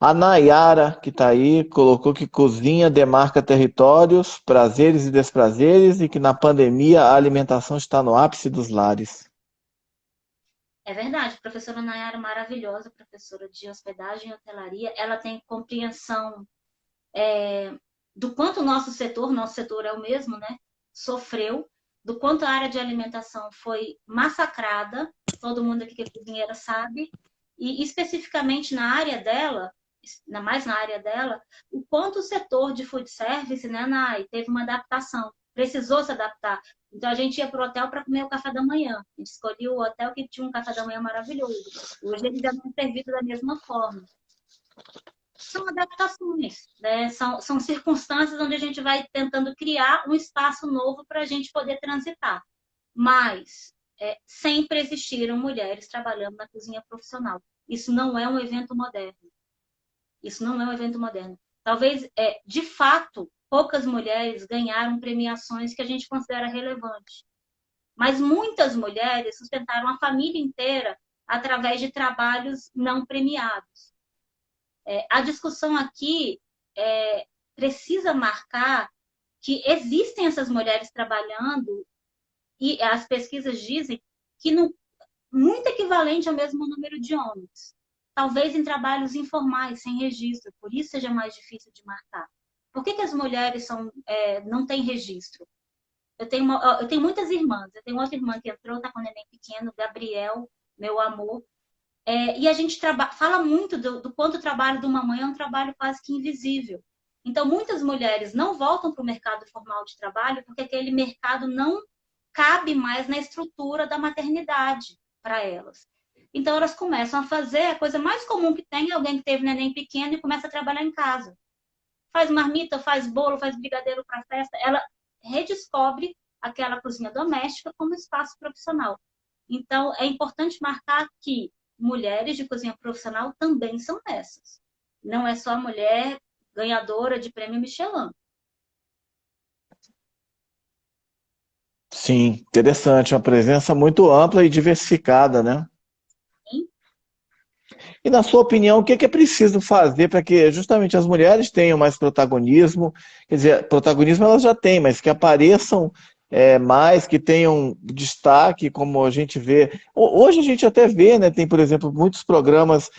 A Nayara, que está aí, colocou que cozinha demarca territórios, prazeres e desprazeres e que na pandemia a alimentação está no ápice dos lares. É verdade, a professora Nayara é maravilhosa, professora de hospedagem e hotelaria, ela tem compreensão do quanto o nosso setor é o mesmo, né? Sofreu, do quanto a área de alimentação foi massacrada, todo mundo aqui que é cozinheira sabe, e especificamente na área dela, ainda mais na área dela, o quanto o setor de food service, né, Nay, teve uma adaptação, precisou se adaptar. Então a gente ia para o hotel para comer o café da manhã. A gente escolhia o hotel que tinha um café da manhã maravilhoso. Hoje eles já não são servidos da mesma forma. São adaptações, né? São circunstâncias onde a gente vai tentando criar um espaço novo para a gente poder transitar. Mas sempre existiram mulheres trabalhando na cozinha profissional. Isso não é um evento moderno. Isso não é um evento moderno. Talvez, de fato, poucas mulheres ganharam premiações que a gente considera relevantes. Mas muitas mulheres sustentaram a família inteira através de trabalhos não premiados. A discussão aqui precisa marcar que existem essas mulheres trabalhando e as pesquisas dizem que muito equivalente ao mesmo número de homens. Talvez em trabalhos informais, sem registro, por isso seja mais difícil de marcar. Por que as mulheres não têm registro? Eu tenho muitas irmãs. Eu tenho outra irmã que entrou, está com o neném pequeno, Gabriel, meu amor. E a gente fala muito do quanto o trabalho de uma mãe é um trabalho quase que invisível. Então, muitas mulheres não voltam para o mercado formal de trabalho porque aquele mercado não cabe mais na estrutura da maternidade para elas. Então, elas começam a fazer a coisa mais comum que tem, alguém que teve neném pequeno e começa a trabalhar em casa. Faz marmita, faz bolo, faz brigadeiro para festa. Ela redescobre aquela cozinha doméstica como espaço profissional. Então, é importante marcar que mulheres de cozinha profissional também são essas. Não é só a mulher ganhadora de prêmio Michelin. Sim, interessante, uma presença muito ampla e diversificada, né? Sim? E na sua opinião, o que é preciso fazer para que justamente as mulheres tenham mais protagonismo? Quer dizer, protagonismo elas já têm, mas que apareçam mais, que tenham destaque, como a gente vê. Hoje a gente até vê, né? Tem, por exemplo, muitos programas,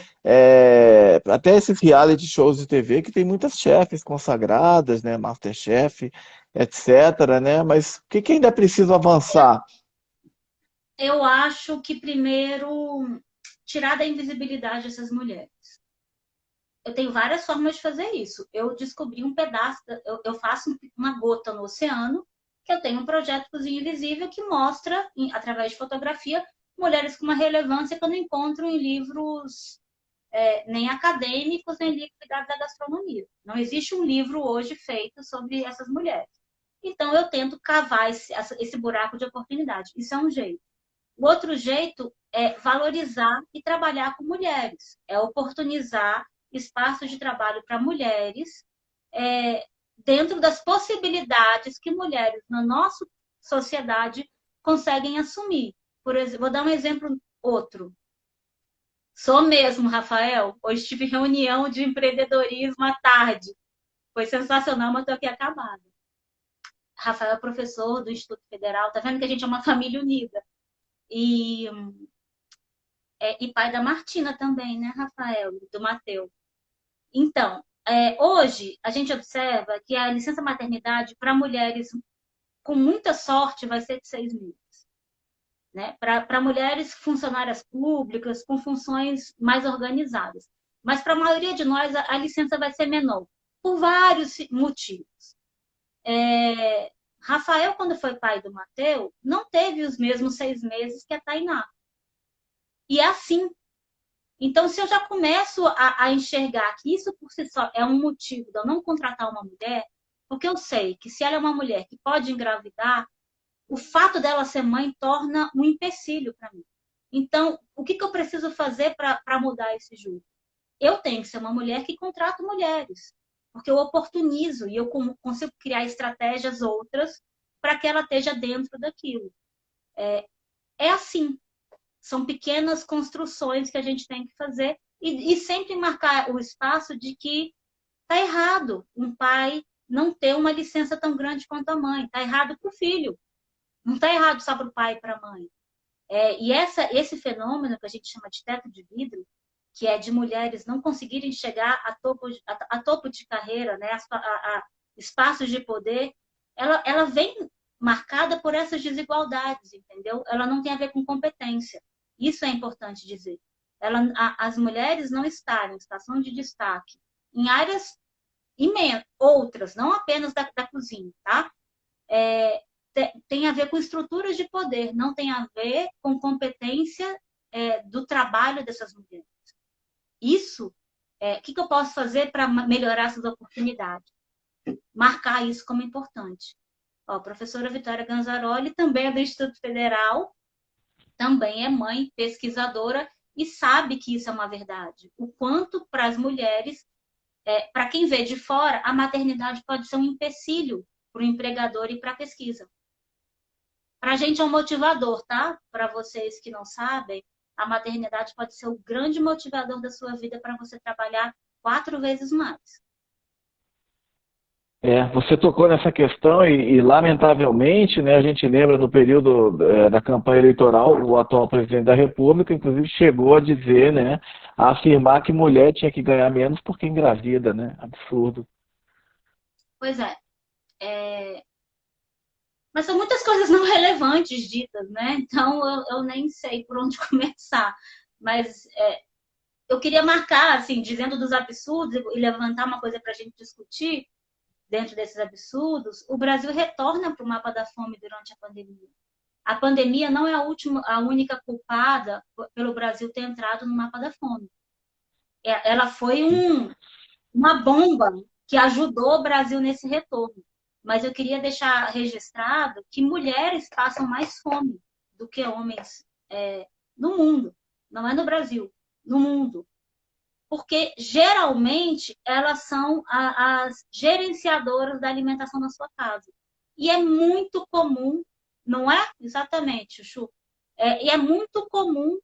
até esses reality shows de TV, que tem muitas chefes consagradas, né? Masterchef, etc., né? Mas o que ainda é preciso avançar? Eu acho que primeiro tirar da invisibilidade essas mulheres. Eu tenho várias formas de fazer isso. Eu descobri um pedaço, eu faço uma gota no oceano, que eu tenho um projeto Cozinha Invisível que mostra, através de fotografia, mulheres com uma relevância que eu não encontro em livros nem acadêmicos, nem livros ligados à gastronomia. Não existe um livro hoje feito sobre essas mulheres. Então, eu tento cavar esse buraco de oportunidade. Isso é um jeito. O outro jeito é valorizar e trabalhar com mulheres, é oportunizar espaços de trabalho para mulheres dentro das possibilidades que mulheres na nossa sociedade conseguem assumir. Por exemplo, vou dar um exemplo outro. Sou mesmo, Rafael. Hoje tive reunião de empreendedorismo à tarde. Foi sensacional, mas estou aqui acabada. Rafael é professor do Instituto Federal. Tá vendo que a gente é uma família unida. E pai da Martina também, né, Rafael? Do Mateu. Então, hoje a gente observa que a licença maternidade para mulheres com muita sorte vai ser de 6 meses. Né? Para mulheres funcionárias públicas, com funções mais organizadas. Mas para a maioria de nós, a licença vai ser menor, por vários motivos. Rafael, quando foi pai do Mateu, não teve os mesmos 6 meses que a Tainá. E é assim. Então, se eu já começo a enxergar que isso por si só é um motivo de eu não contratar uma mulher, porque eu sei que se ela é uma mulher que pode engravidar, o fato dela ser mãe torna um empecilho para mim. Então, o que eu preciso fazer para mudar esse jogo? Eu tenho que ser uma mulher que contrata mulheres, porque eu oportunizo e eu consigo criar estratégias outras para que ela esteja dentro daquilo. É assim. São pequenas construções que a gente tem que fazer E sempre marcar o espaço de que está errado um pai não ter uma licença tão grande quanto a mãe. Está errado para o filho. Não está errado só para o pai e para a mãe. E esse fenômeno que a gente chama de teto de vidro, que é de mulheres não conseguirem chegar a topo de carreira, né, a espaços de poder, ela vem marcada por essas desigualdades, entendeu? Ela não tem a ver com competência. Isso é importante dizer. As mulheres não estarem em situação de destaque em áreas outras, não apenas da cozinha, tá? Tem a ver com estruturas de poder, não tem a ver com competência do trabalho dessas mulheres. Isso, o que eu posso fazer para melhorar essas oportunidades? Marcar isso como importante. Ó, a professora Vitória Ganzaroli também é do Instituto Federal, também é mãe, pesquisadora, e sabe que isso é uma verdade. O quanto para as mulheres, para quem vê de fora, a maternidade pode ser um empecilho para o empregador e para a pesquisa. Para a gente é um motivador, tá? Para vocês que não sabem, a maternidade pode ser o grande motivador da sua vida para você trabalhar 4 vezes mais. Você tocou nessa questão e, lamentavelmente, né, a gente lembra no período da campanha eleitoral, o atual presidente da República, inclusive, chegou a dizer, né, a afirmar que mulher tinha que ganhar menos porque engravida, né? Absurdo. Pois é. Mas são muitas coisas não relevantes ditas, né? Então eu nem sei por onde começar. Mas eu queria marcar, assim, dizendo dos absurdos e levantar uma coisa para a gente discutir dentro desses absurdos. O Brasil retorna para o mapa da fome durante a pandemia. A pandemia não é a única culpada pelo Brasil ter entrado no mapa da fome. Ela foi uma bomba que ajudou o Brasil nesse retorno. Mas eu queria deixar registrado que mulheres passam mais fome do que homens no mundo. Não é no Brasil, no mundo. Porque, geralmente, elas são as gerenciadoras da alimentação na sua casa. E é muito comum, não é? Exatamente, Chuchu. E é muito comum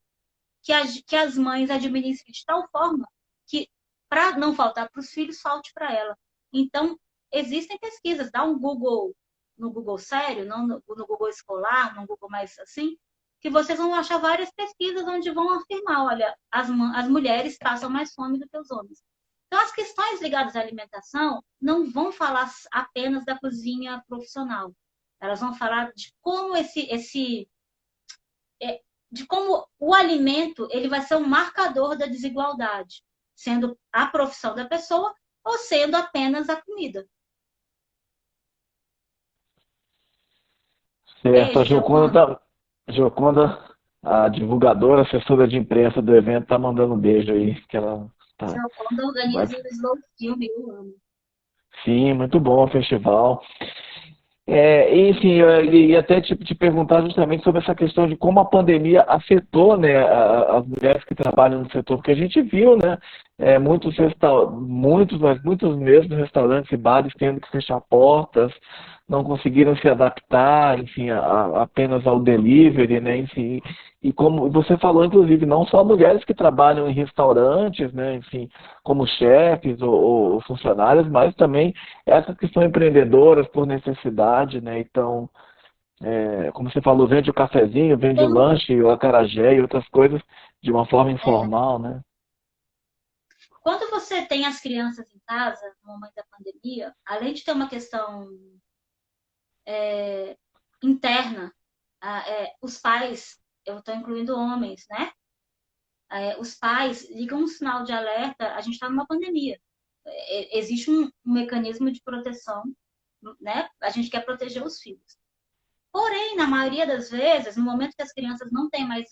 que as mães administrem de tal forma que, para não faltar para os filhos, falte para ela. Então, existem pesquisas, dá um Google, no Google sério, não no Google escolar, no Google mais assim, que vocês vão achar várias pesquisas onde vão afirmar, olha, as mulheres passam mais fome do que os homens. Então, as questões ligadas à alimentação não vão falar apenas da cozinha profissional. Elas vão falar de como de como o alimento ele vai ser um marcador da desigualdade, sendo a profissão da pessoa ou sendo apenas a comida. Certo, a Joconda, a divulgadora, assessora de imprensa do evento, tá mandando um beijo aí, que ela tá. Joconda organiza o Slow Film, eu amo. Sim, muito bom o festival. Enfim, eu ia até te perguntar justamente sobre essa questão de como a pandemia afetou, né, as mulheres que trabalham no setor, porque a gente viu, né, mas muitos mesmo restaurantes e bares tendo que fechar portas, não conseguiram se adaptar, enfim, apenas ao delivery, né, enfim, e como você falou, inclusive, não só mulheres que trabalham em restaurantes, né, enfim, como chefes ou funcionárias, mas também essas que são empreendedoras por necessidade, né? Então, como você falou, vende o cafezinho, vende o lanche, o acarajé e outras coisas de uma forma informal, né? Quando você tem as crianças em casa, no momento da pandemia, além de ter uma questão interna, os pais, eu estou incluindo homens, né? Os pais ligam um sinal de alerta, a gente está numa pandemia. Existe um mecanismo de proteção, né? A gente quer proteger os filhos. Porém, na maioria das vezes, no momento que as crianças não têm mais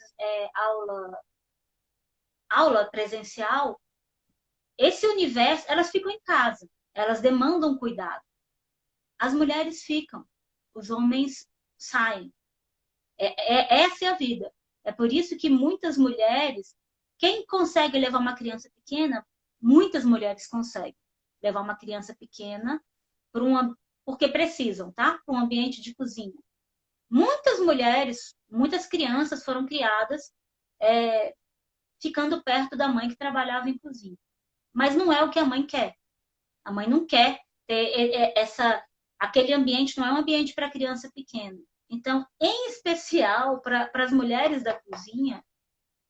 aula presencial, esse universo, elas ficam em casa, elas demandam cuidado. As mulheres ficam, os homens saem. Essa é a vida. É por isso que muitas mulheres, quem consegue levar uma criança pequena, muitas mulheres conseguem levar uma criança pequena porque precisam, tá? Para um ambiente de cozinha. Muitas mulheres, muitas crianças foram criadas ficando perto da mãe que trabalhava em cozinha. Mas não é o que a mãe quer. A mãe não quer ter aquele ambiente, não é um ambiente para criança pequena. Então, em especial para as mulheres da cozinha,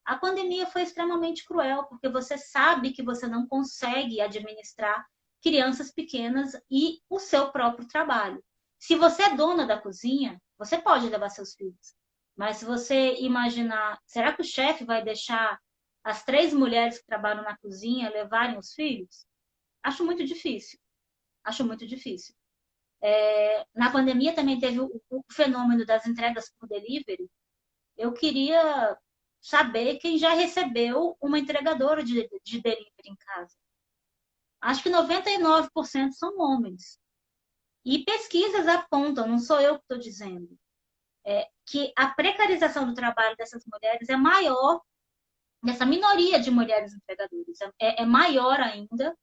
a pandemia foi extremamente cruel, porque você sabe que você não consegue administrar crianças pequenas e o seu próprio trabalho. Se você é dona da cozinha, você pode levar seus filhos. Mas se você imaginar, será que o chefe vai deixar as 3 mulheres que trabalham na cozinha levarem os filhos? Acho muito difícil. Acho muito difícil. Na pandemia também teve o fenômeno das entregas por delivery. Eu queria saber quem já recebeu uma entregadora de delivery em casa. Acho que 99% são homens. E pesquisas apontam, não sou eu que estou dizendo, que a precarização do trabalho dessas mulheres é maior, dessa minoria de mulheres entregadoras, é maior ainda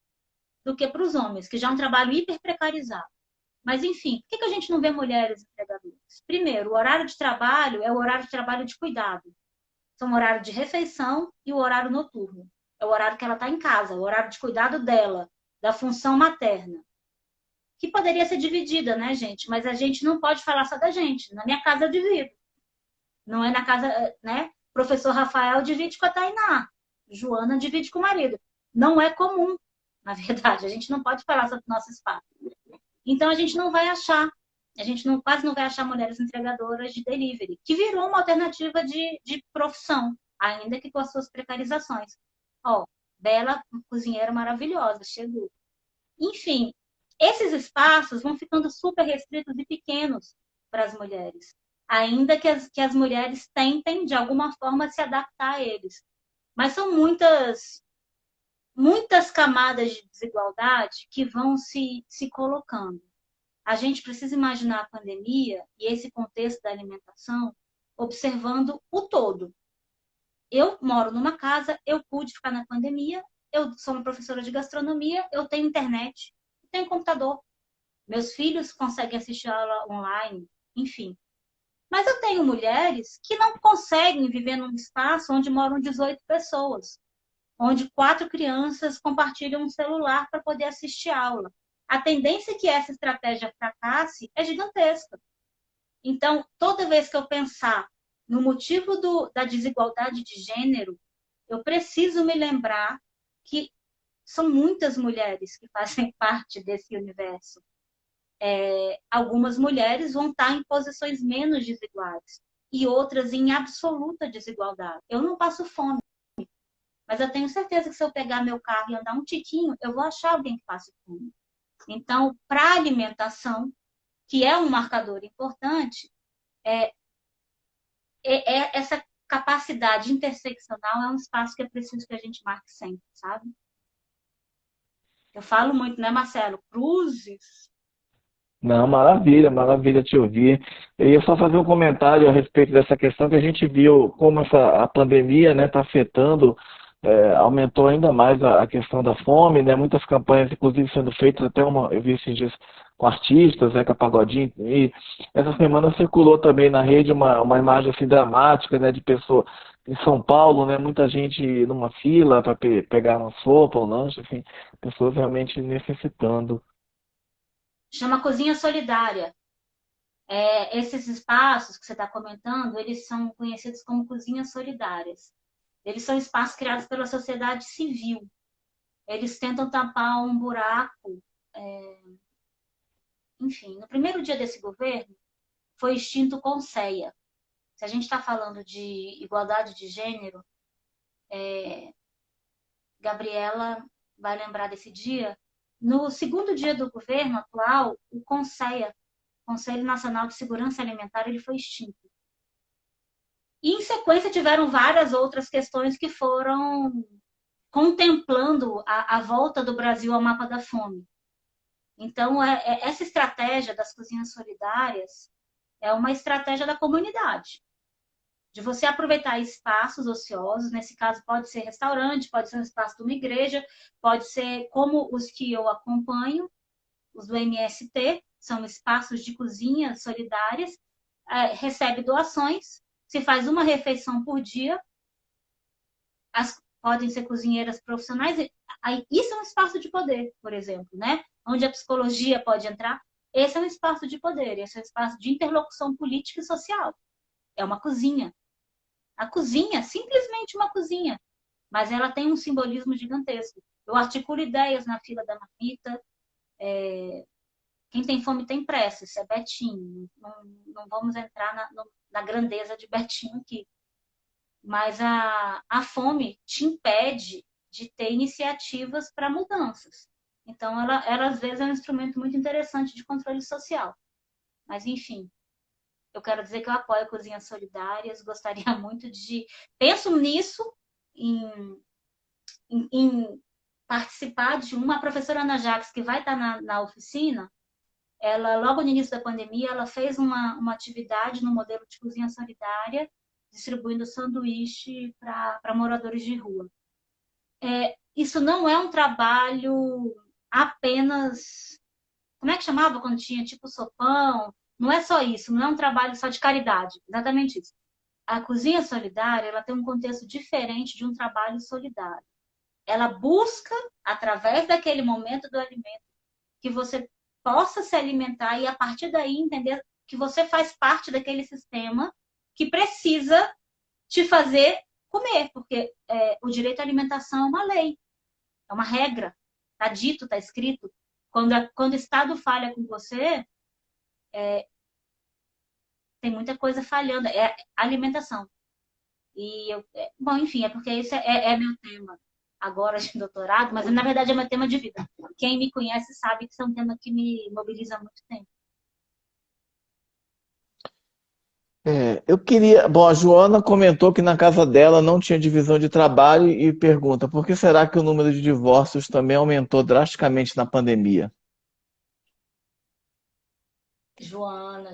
do que para os homens, que já é um trabalho hiper precarizado. Mas, enfim, por que a gente não vê mulheres entregadoras? Primeiro, o horário de trabalho é o horário de trabalho de cuidado. São o horário de refeição e o horário noturno. É o horário que ela está em casa, o horário de cuidado dela, da função materna. Que poderia ser dividida, né, gente? Mas a gente não pode falar só da gente. Na minha casa eu divido. Não é na casa, né? O professor Rafael divide com a Tainá. Joana divide com o marido. Não é comum, na verdade. A gente não pode falar sobre o nosso espaço. Então a gente não vai achar. A gente quase não vai achar mulheres entregadoras de delivery, que virou uma alternativa de profissão, ainda que com as suas precarizações. Ó, Bela, cozinheira maravilhosa, chegou. Enfim, esses espaços vão ficando super restritos e pequenos para as mulheres, ainda que as mulheres tentem, de alguma forma, se adaptar a eles. Mas são muitas camadas de desigualdade que vão se colocando. A gente precisa imaginar a pandemia e esse contexto da alimentação observando o todo. Eu moro numa casa, eu pude ficar na pandemia, eu sou uma professora de gastronomia, eu tenho internet, eu tenho computador. Meus filhos conseguem assistir aula online, enfim. Mas eu tenho mulheres que não conseguem viver num espaço onde moram 18 pessoas, onde 4 crianças compartilham um celular para poder assistir aula. A tendência que essa estratégia fracasse é gigantesca. Então, toda vez que eu pensar no motivo da desigualdade de gênero, eu preciso me lembrar que são muitas mulheres que fazem parte desse universo. Algumas mulheres vão estar em posições menos desiguais e outras em absoluta desigualdade. Eu não passo fome, mas eu tenho certeza que se eu pegar meu carro e andar um tiquinho, eu vou achar alguém que passe fome. Então, para a alimentação, que é um marcador importante, essa capacidade interseccional é um espaço que é preciso que a gente marque sempre, sabe? Eu falo muito, né, Marcelo? Cruzes. Não, maravilha, maravilha te ouvir. Eu ia só fazer um comentário a respeito dessa questão que a gente viu como a pandemia, né, está afetando, aumentou ainda mais a questão da fome, né, muitas campanhas, inclusive, sendo feitas, até eu vi esses dias com artistas, né, com a Pagodinho, e essa semana circulou também na rede uma imagem assim dramática, né, de pessoa em São Paulo, né, muita gente numa fila para pegar uma sopa, um lanche, enfim, pessoas realmente necessitando. Chama Cozinha Solidária. Esses espaços que você está comentando, eles são conhecidos como cozinhas solidárias. Eles são espaços criados pela sociedade civil. Eles tentam tapar um buraco. Enfim, no primeiro dia desse governo, foi extinto o Conceia. Se a gente está falando de igualdade de gênero, Gabriela vai lembrar desse dia. No segundo dia do governo atual, o Conceia, Conselho Nacional de Segurança Alimentar, ele foi extinto. E, em sequência, tiveram várias outras questões que foram contemplando a volta do Brasil ao mapa da fome. Então, essa estratégia das cozinhas solidárias é uma estratégia da comunidade, de você aproveitar espaços ociosos, nesse caso pode ser restaurante, pode ser um espaço de uma igreja, pode ser como os que eu acompanho, os do MST, são espaços de cozinhas solidárias, recebe doações, se faz uma refeição por dia, podem ser cozinheiras profissionais. Aí, isso é um espaço de poder, por exemplo, né? Onde a psicologia pode entrar. Esse é um espaço de poder, esse é um espaço de interlocução política e social. É uma cozinha. A cozinha, simplesmente uma cozinha, mas ela tem um simbolismo gigantesco. Eu articulo ideias na fila da marmita. Quem tem fome tem pressa, isso é Betinho. Não vamos entrar na grandeza de Betinho aqui. Mas a fome te impede de ter iniciativas para mudanças. Então, ela, às vezes, é um instrumento muito interessante de controle social. Mas, enfim, eu quero dizer que eu apoio cozinhas solidárias, gostaria muito de... Penso nisso, em participar de uma professora Ana Jacques, que vai estar na oficina. Ela, logo no início da pandemia, ela fez uma atividade no modelo de cozinha solidária, distribuindo sanduíche para moradores de rua. Isso não é um trabalho apenas... Como é que chamava quando tinha tipo sopão? Não é só isso, não é um trabalho só de caridade. Exatamente isso. A cozinha solidária, ela tem um contexto diferente de um trabalho solidário. Ela busca, através daquele momento do alimento, que você possa se alimentar e, a partir daí, entender que você faz parte daquele sistema que precisa te fazer comer, porque o direito à alimentação é uma lei, é uma regra, está dito, está escrito. Quando o Estado falha com você, tem muita coisa falhando, é alimentação. Bom, enfim, é porque esse é meu tema agora de doutorado, mas na verdade é meu tema de vida. Quem me conhece sabe que isso é um tema que me mobiliza há muito tempo. Eu queria. Bom, a Joana comentou que na casa dela não tinha divisão de trabalho e pergunta: por que será que o número de divórcios também aumentou drasticamente na pandemia? Joana.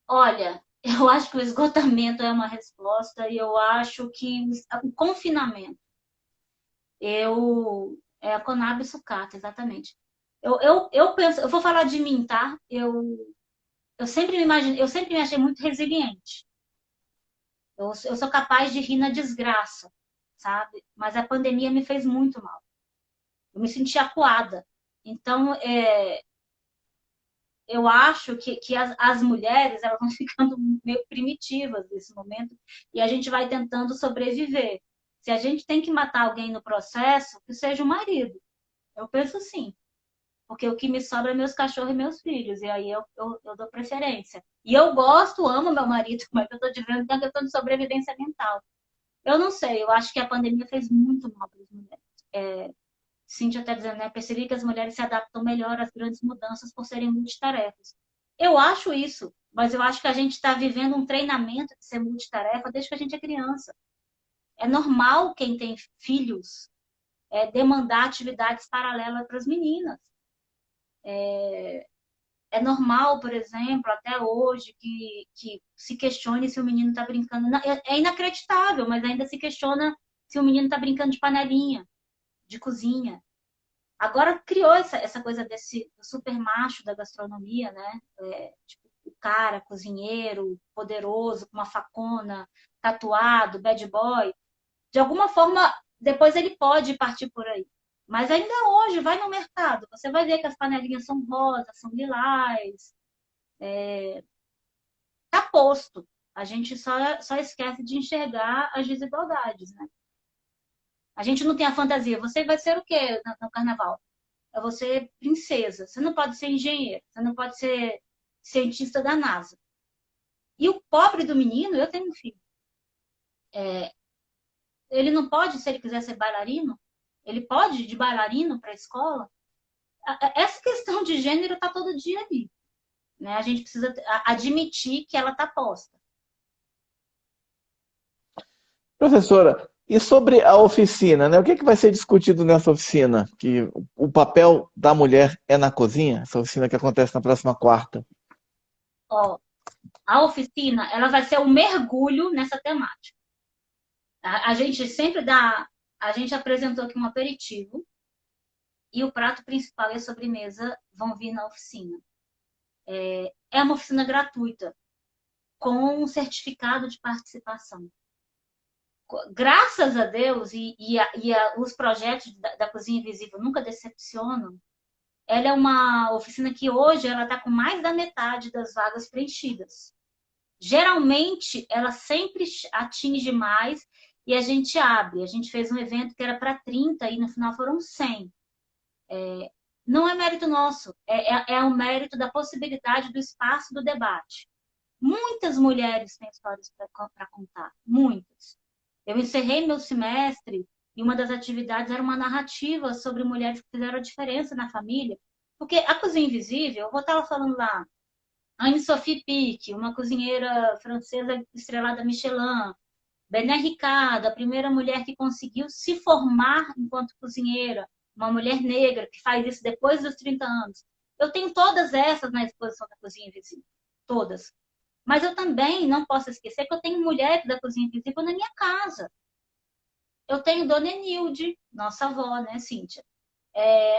Olha, eu acho que o esgotamento é uma resposta e eu acho que o confinamento, é a Conab sucata, exatamente. Eu penso, eu vou falar de mim, tá? Eu sempre me achei muito resiliente. Eu sou capaz de rir na desgraça, sabe? Mas a pandemia me fez muito mal. Eu me senti acuada. Então, eu acho que as mulheres elas vão ficando meio primitivas nesse momento e a gente vai tentando sobreviver. Se a gente tem que matar alguém no processo, que seja o marido. Eu penso assim. Porque o que me sobra é meus cachorros e meus filhos. E aí eu dou preferência. E eu gosto, amo meu marido, mas eu estou dizendo que é uma questão de sobrevivência mental. Eu não sei, eu acho que a pandemia fez muito mal para as mulheres. Cíntia está dizendo, né? Percebi que as mulheres se adaptam melhor às grandes mudanças por serem multitarefas. Eu acho isso, mas eu acho que a gente está vivendo um treinamento de ser multitarefa desde que a gente é criança. É normal quem tem filhos demandar atividades paralelas para as meninas. É normal, por exemplo, até hoje, que se questione se o menino está brincando. É inacreditável, mas ainda se questiona se o menino está brincando de panelinha, de cozinha. Agora criou essa coisa desse super macho da gastronomia, né? Tipo, o cara, cozinheiro, poderoso, com uma facona, tatuado, bad boy. De alguma forma, depois ele pode partir por aí. Mas ainda hoje, vai no mercado, você vai ver que as panelinhas são rosas, são lilás. Tá posto. A gente só esquece de enxergar as desigualdades, né? A gente não tem a fantasia. Você vai ser o quê no carnaval? É você princesa. Você não pode ser engenheiro. Você não pode ser cientista da NASA. E o pobre do menino, eu tenho um filho. Ele não pode, se ele quiser ser bailarino, ele pode ir de bailarino para a escola. Essa questão de gênero está todo dia ali. Né? A gente precisa admitir que ela está posta. Professora, e sobre a oficina, né? O que vai ser discutido nessa oficina? Que o papel da mulher é na cozinha? Essa oficina que acontece na próxima quarta. Ó, a oficina ela vai ser um mergulho nessa temática. A gente sempre dá. A gente apresentou aqui um aperitivo e o prato principal e a sobremesa vão vir na oficina. É uma oficina gratuita, com um certificado de participação. graças a Deus, os projetos da Cozinha Invisível nunca decepcionam. Ela é uma oficina que hoje ela está com mais da metade das vagas preenchidas. Geralmente, ela sempre atinge mais e a gente abre. A gente fez um evento que era para 30 e no final foram 100. Não é mérito nosso, é o mérito da possibilidade do espaço do debate. Muitas mulheres têm histórias para contar, muitas. Eu encerrei meu semestre e uma das atividades era uma narrativa sobre mulheres que fizeram a diferença na família. Porque a Cozinha Invisível, eu vou estar falando lá, Anne-Sophie Pic, uma cozinheira francesa estrelada Michelin, Bené Ricard, a primeira mulher que conseguiu se formar enquanto cozinheira, uma mulher negra que faz isso depois dos 30 anos. Eu tenho todas essas na exposição da Cozinha Invisível, todas. Mas eu também não posso esquecer que eu tenho mulheres da Cozinha Invisível na minha casa. Eu tenho Dona Enilde, nossa avó, né, Cíntia?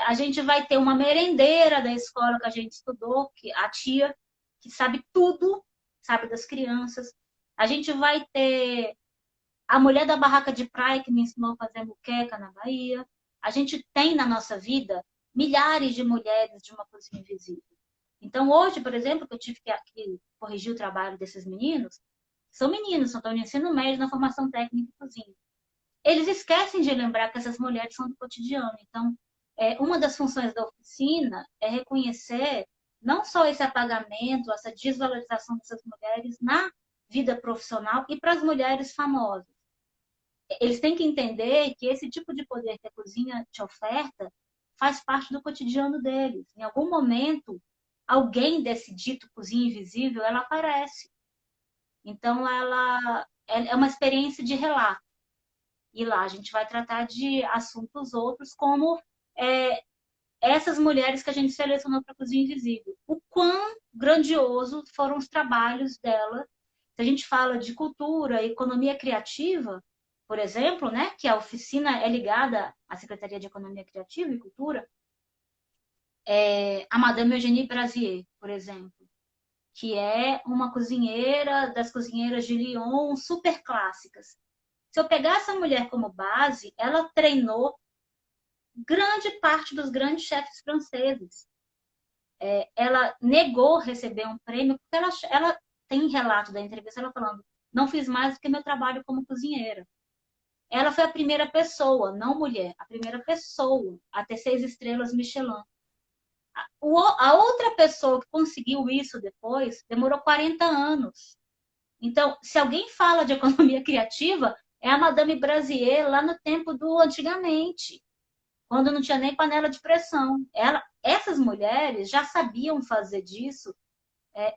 A gente vai ter uma merendeira da escola que a gente estudou, a tia, que sabe tudo, sabe das crianças. A gente vai ter a mulher da barraca de praia que me ensinou a fazer muqueca na Bahia. A gente tem na nossa vida milhares de mulheres de uma Cozinha Invisível. Então, hoje, por exemplo, que eu tive que corrigir o trabalho desses meninos, são meninos, estão no ensino médio, na formação técnica em cozinha. Eles esquecem de lembrar que essas mulheres são do cotidiano. Então, uma das funções da oficina é reconhecer não só esse apagamento, essa desvalorização dessas mulheres na vida profissional e para as mulheres famosas. Eles têm que entender que esse tipo de poder que a cozinha te oferta faz parte do cotidiano deles. Em algum momento, alguém desse dito Cozinha Invisível, ela aparece. Então, ela é uma experiência de relato. E lá a gente vai tratar de assuntos outros, como essas mulheres que a gente selecionou para a Cozinha Invisível. O quão grandioso foram os trabalhos dela. Se a gente fala de cultura, economia criativa, por exemplo, né, que a oficina é ligada à Secretaria de Economia Criativa e Cultura, a Madame Eugénie Brasier, por exemplo, que é uma cozinheira das cozinheiras de Lyon super clássicas. Se eu pegar essa mulher como base, ela treinou grande parte dos grandes chefes franceses. Ela negou receber um prêmio porque ela tem relato da entrevista, ela falando, não fiz mais do que meu trabalho como cozinheira. Ela foi a primeira pessoa, não mulher, a primeira pessoa a ter 6 estrelas Michelin. A outra pessoa que conseguiu isso depois demorou 40 anos. Então, se alguém fala de economia criativa, é a Madame Brasier lá no tempo do antigamente, quando não tinha nem panela de pressão. Essas mulheres já sabiam fazer disso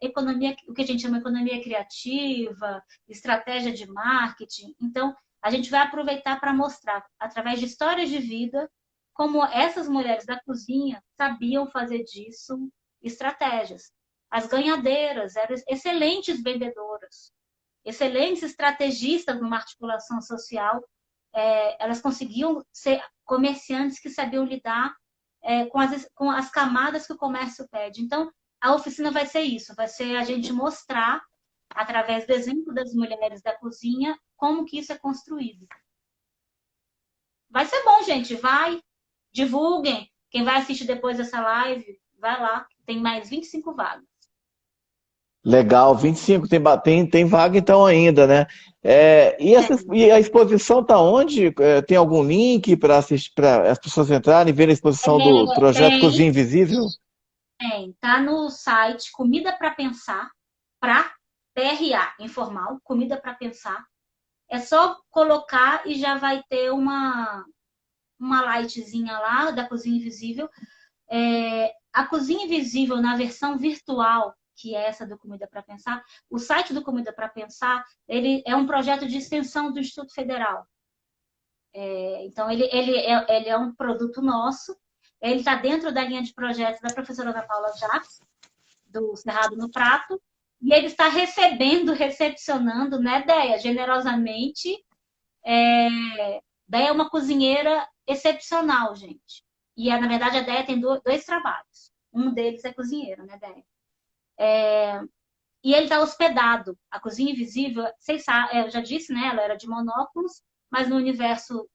economia, o que a gente chama de economia criativa, estratégia de marketing. Então, a gente vai aproveitar para mostrar, através de histórias de vida, como essas mulheres da cozinha sabiam fazer disso estratégias. As ganhadeiras eram excelentes vendedoras, excelentes estrategistas numa articulação social. Elas conseguiam ser comerciantes que sabiam lidar com as camadas que o comércio pede. Então, a oficina vai ser isso, vai ser a gente mostrar, através do exemplo das mulheres da cozinha, como que isso é construído. Vai ser bom, gente. Vai, divulguem. Quem vai assistir depois dessa live, vai lá. Tem mais 25 vagas. Legal, 25, tem vaga então ainda, né? E a exposição está onde? Tem algum link para as pessoas entrarem e verem a exposição do projeto Cozinha Invisível? Tá no site Comida para Pensar, PRA, informal, Comida para Pensar. É só colocar e já vai ter uma lightzinha lá da Cozinha Invisível. A Cozinha Invisível na versão virtual, que é essa do Comida para Pensar, o site do Comida para Pensar, ele é um projeto de extensão do Instituto Federal. Então, ele é um produto nosso. Ele está dentro da linha de projetos da professora Ana Paula Jacques, do Cerrado no Prato, e ele está recepcionando, né, Déia, generosamente. Déia é uma cozinheira excepcional, gente. E, na verdade, a Déia tem dois trabalhos. Um deles é cozinheira, né, Déia? e ele está hospedado. A Cozinha Invisível, vocês sabem, eu já disse, né? Ela era de monóculos, mas no universo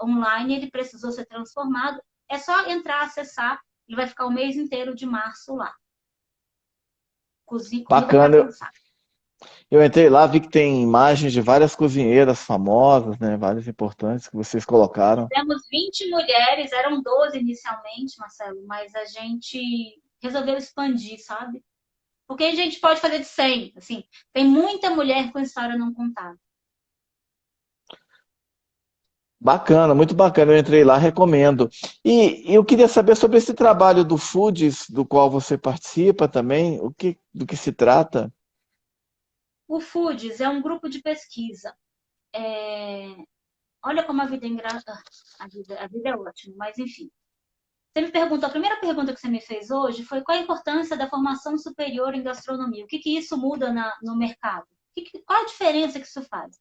online ele precisou ser transformado. É só entrar, acessar, ele vai ficar o mês inteiro de março lá. Comida para Bacana. pensar. Eu entrei lá, vi que tem imagens de várias cozinheiras famosas, né? Várias importantes que vocês colocaram. Temos 20 mulheres, eram 12 inicialmente, Marcelo, mas a gente resolveu expandir, sabe? Porque a gente pode fazer de 100, assim. Tem muita mulher com história não contada. Bacana, muito bacana. Eu entrei lá, recomendo. E eu queria saber sobre esse trabalho do Foods, do qual você participa também, do que se trata? O Foods é um grupo de pesquisa. Olha como a vida é engraçada. A vida é ótima, mas enfim. Você me perguntou, a primeira pergunta que você me fez hoje foi qual a importância da formação superior em gastronomia? O que isso muda no mercado? Qual a diferença que isso faz?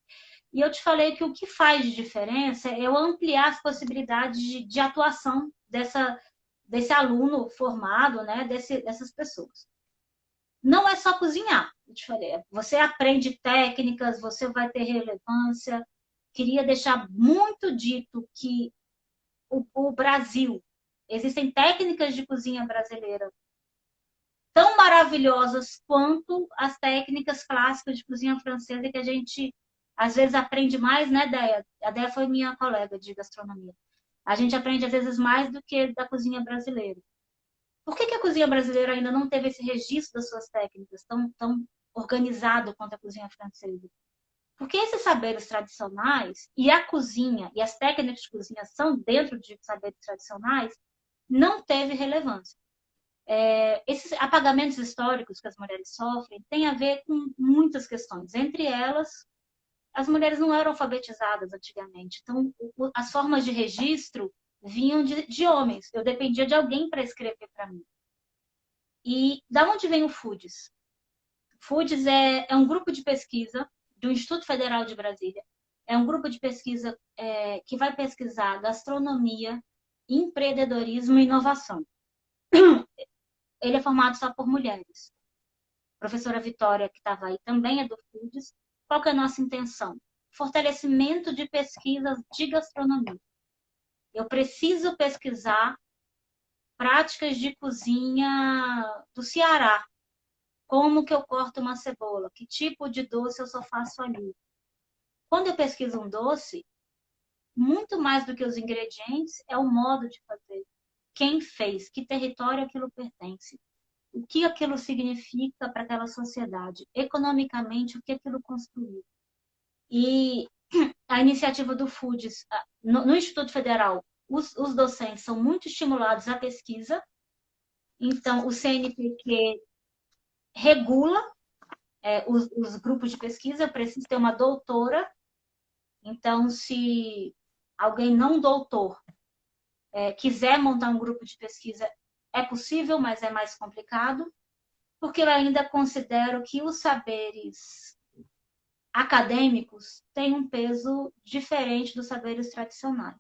E eu te falei que o que faz de diferença é eu ampliar as possibilidades de atuação desse aluno formado, né, dessas pessoas. Não é só cozinhar, eu te falei. Você aprende técnicas, você vai ter relevância. Queria deixar muito dito que o Brasil, existem técnicas de cozinha brasileira tão maravilhosas quanto as técnicas clássicas de cozinha francesa que a gente às vezes aprende mais, né, Déia? A Déia foi minha colega de gastronomia. A gente aprende às vezes mais do que da cozinha brasileira. Por que a cozinha brasileira ainda não teve esse registro das suas técnicas tão organizado quanto a cozinha francesa? Porque esses saberes tradicionais e a cozinha e as técnicas de cozinha são dentro de saberes tradicionais, não teve relevância. Esses apagamentos históricos que as mulheres sofrem têm a ver com muitas questões. Entre elas, as mulheres não eram alfabetizadas antigamente. Então, as formas de registro vinham de homens. Eu dependia de alguém para escrever para mim. E da onde vem o Foods? Foods é um grupo de pesquisa do Instituto Federal de Brasília. É um grupo de pesquisa que vai pesquisar gastronomia, empreendedorismo e inovação. Ele é formado só por mulheres. A professora Vitória, que estava aí, também é do Foods. Qual que é a nossa intenção? Fortalecimento de pesquisas de gastronomia. Eu preciso pesquisar práticas de cozinha do Ceará. Como que eu corto uma cebola? Que tipo de doce eu só faço ali? Quando eu pesquiso um doce, muito mais do que os ingredientes, é o modo de fazer. Quem fez? Que território aquilo pertence? O que aquilo significa para aquela sociedade? Economicamente, o que aquilo construiu? E a iniciativa do Foods, no Instituto Federal, os docentes são muito estimulados à pesquisa. Então, o CNPq regula os grupos de pesquisa, precisa ter uma doutora. Então, se alguém não doutor quiser montar um grupo de pesquisa, é possível, mas é mais complicado, porque eu ainda considero que os saberes acadêmicos têm um peso diferente dos saberes tradicionais.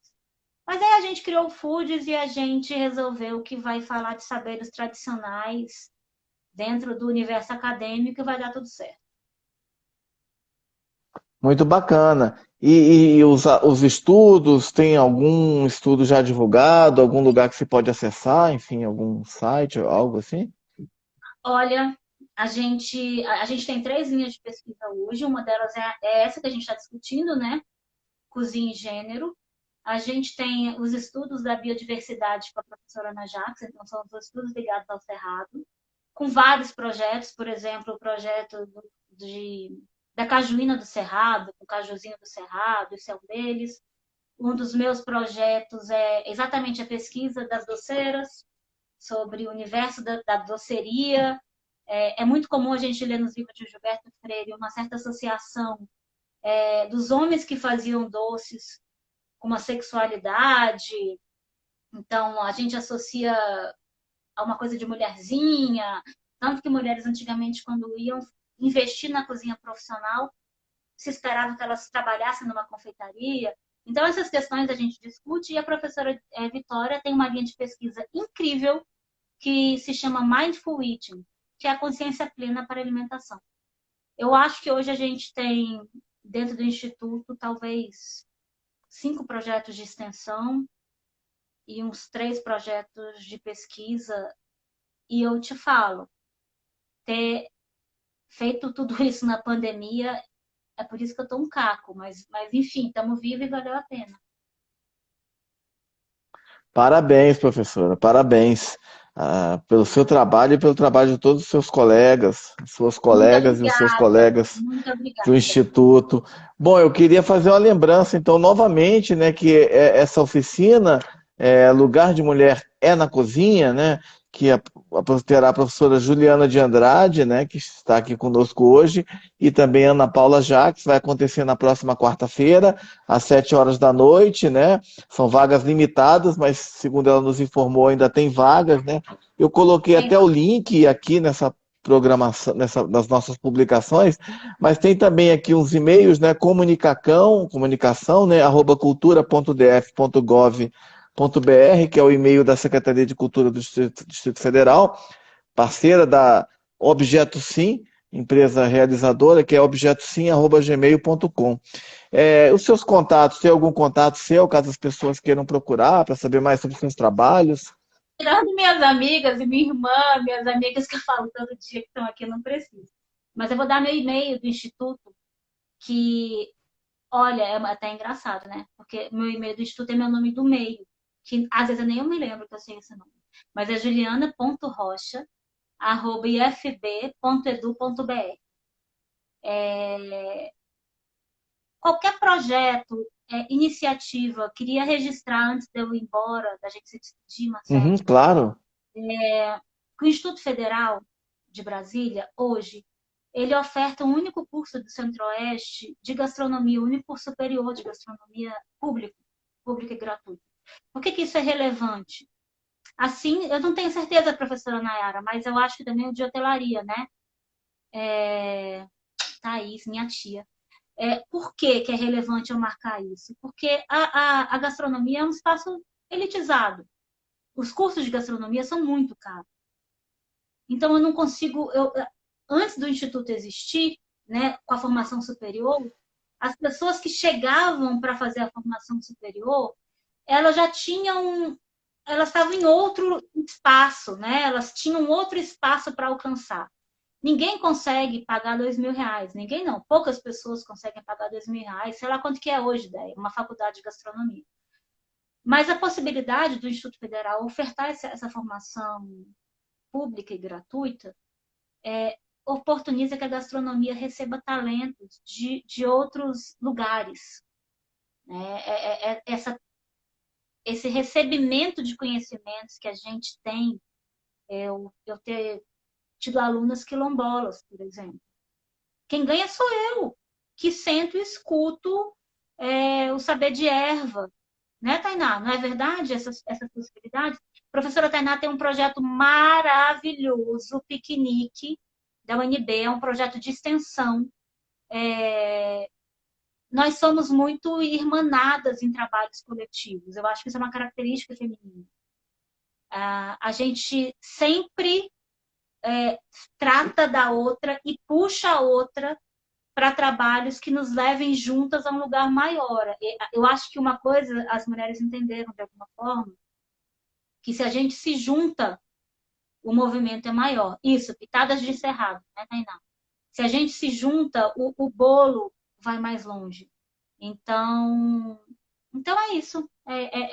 Mas aí a gente criou o Foods e a gente resolveu que vai falar de saberes tradicionais dentro do universo acadêmico e vai dar tudo certo. Muito bacana. E os estudos, tem algum estudo já divulgado, algum lugar que se pode acessar, enfim, algum site, algo assim? Olha, a gente tem 3 linhas de pesquisa hoje. Uma delas é essa que a gente está discutindo, né? Cozinha e gênero. A gente tem os estudos da biodiversidade com a professora Ana Jacques, então são os estudos ligados ao Cerrado, com vários projetos, por exemplo, o projeto da cajuína do Cerrado, o cajuzinho do Cerrado, esse é um deles. Um dos meus projetos é exatamente a pesquisa das doceiras, sobre o universo da doceria. É muito comum a gente ler nos livros de Gilberto Freire uma certa associação dos homens que faziam doces com uma sexualidade. Então, a gente associa a uma coisa de mulherzinha, tanto que mulheres antigamente, quando iam investir na cozinha profissional, se esperava que elas trabalhassem numa confeitaria. Então, essas questões a gente discute e a professora Vitória tem uma linha de pesquisa incrível que se chama Mindful Eating. que é a consciência plena para a alimentação. Eu acho que hoje a gente tem, dentro do Instituto, talvez 5 projetos de extensão e uns 3 projetos de pesquisa. E eu te falo, ter feito tudo isso na pandemia, é por isso que eu estou um caco, mas enfim, estamos vivos e valeu a pena. Parabéns, professora, parabéns pelo seu trabalho e pelo trabalho de todos os seus colegas, suas Muito colegas e os seus obrigada, colegas muito do obrigada. Instituto. Bom, eu queria fazer uma lembrança, então, novamente, né, que essa oficina, Lugar de Mulher é na Cozinha, né, que terá a professora Juliana de Andrade, né, que está aqui conosco hoje, e também Ana Paula Jacques, vai acontecer na próxima quarta-feira, às 7 horas da noite, né, são vagas limitadas, mas segundo ela nos informou, ainda tem vagas, né, eu coloquei até o link aqui nessa programação, nas nossas publicações, mas tem também aqui uns e-mails, né? Comunicação, né? @cultura.df.gov.br, que é o e-mail da Secretaria de Cultura do Distrito Federal, parceira da Objeto Sim, empresa realizadora, que é objetosim@gmail.com. Os seus contatos, tem algum contato seu, caso as pessoas queiram procurar para saber mais sobre os seus trabalhos? Tirando minhas amigas e minha irmã, minhas amigas que eu falo todo dia que estão aqui, eu não preciso. Mas eu vou dar meu e-mail do Instituto, que, olha, é até engraçado, né? Porque meu e-mail do Instituto é meu nome do meio, que às vezes eu nem me lembro que eu sei esse nome. Mas é juliana.rocha@ifb.edu.br. Qualquer projeto, iniciativa, queria registrar antes de eu ir embora, da gente se despedir, Marcelo, Uhum, claro. que o Instituto Federal de Brasília, hoje, ele oferta um único curso do Centro-Oeste de gastronomia, o único curso superior de gastronomia pública e gratuita. Por que isso é relevante? Assim, eu não tenho certeza, professora Nayara, mas eu acho que também o de hotelaria, né? Thaís, minha tia. Por que é relevante eu marcar isso? Porque a gastronomia é um espaço elitizado. Os cursos de gastronomia são muito caros. Então, eu não consigo. Antes do Instituto existir, né, com a formação superior, as pessoas que chegavam para fazer a formação superior, elas já tinham. Elas estavam em outro espaço, né? Elas tinham outro espaço para alcançar. Ninguém consegue pagar R$ 2.000. Ninguém não. Poucas pessoas conseguem pagar R$ 2.000. Sei lá quanto que é hoje, daí, uma faculdade de gastronomia. Mas a possibilidade do Instituto Federal ofertar essa formação pública e gratuita oportuniza que a gastronomia receba talentos de outros lugares. Né? Esse recebimento de conhecimentos que a gente tem, eu ter tido alunas quilombolas, por exemplo. Quem ganha sou eu, que sento e escuto o saber de erva. Né, Tainá? Não é verdade essas possibilidades? A professora Tainá tem um projeto maravilhoso, Piquenique, da UNB, é um projeto de extensão. Nós somos muito irmanadas em trabalhos coletivos. Eu acho que isso é uma característica feminina. A gente sempre trata da outra e puxa a outra para trabalhos que nos levem juntas a um lugar maior. Eu acho que uma coisa as mulheres entenderam de alguma forma, que se a gente se junta, o movimento é maior. Isso, pitadas de cerrado, né, Tainá? Se a gente se junta, o bolo vai mais longe. Então é isso.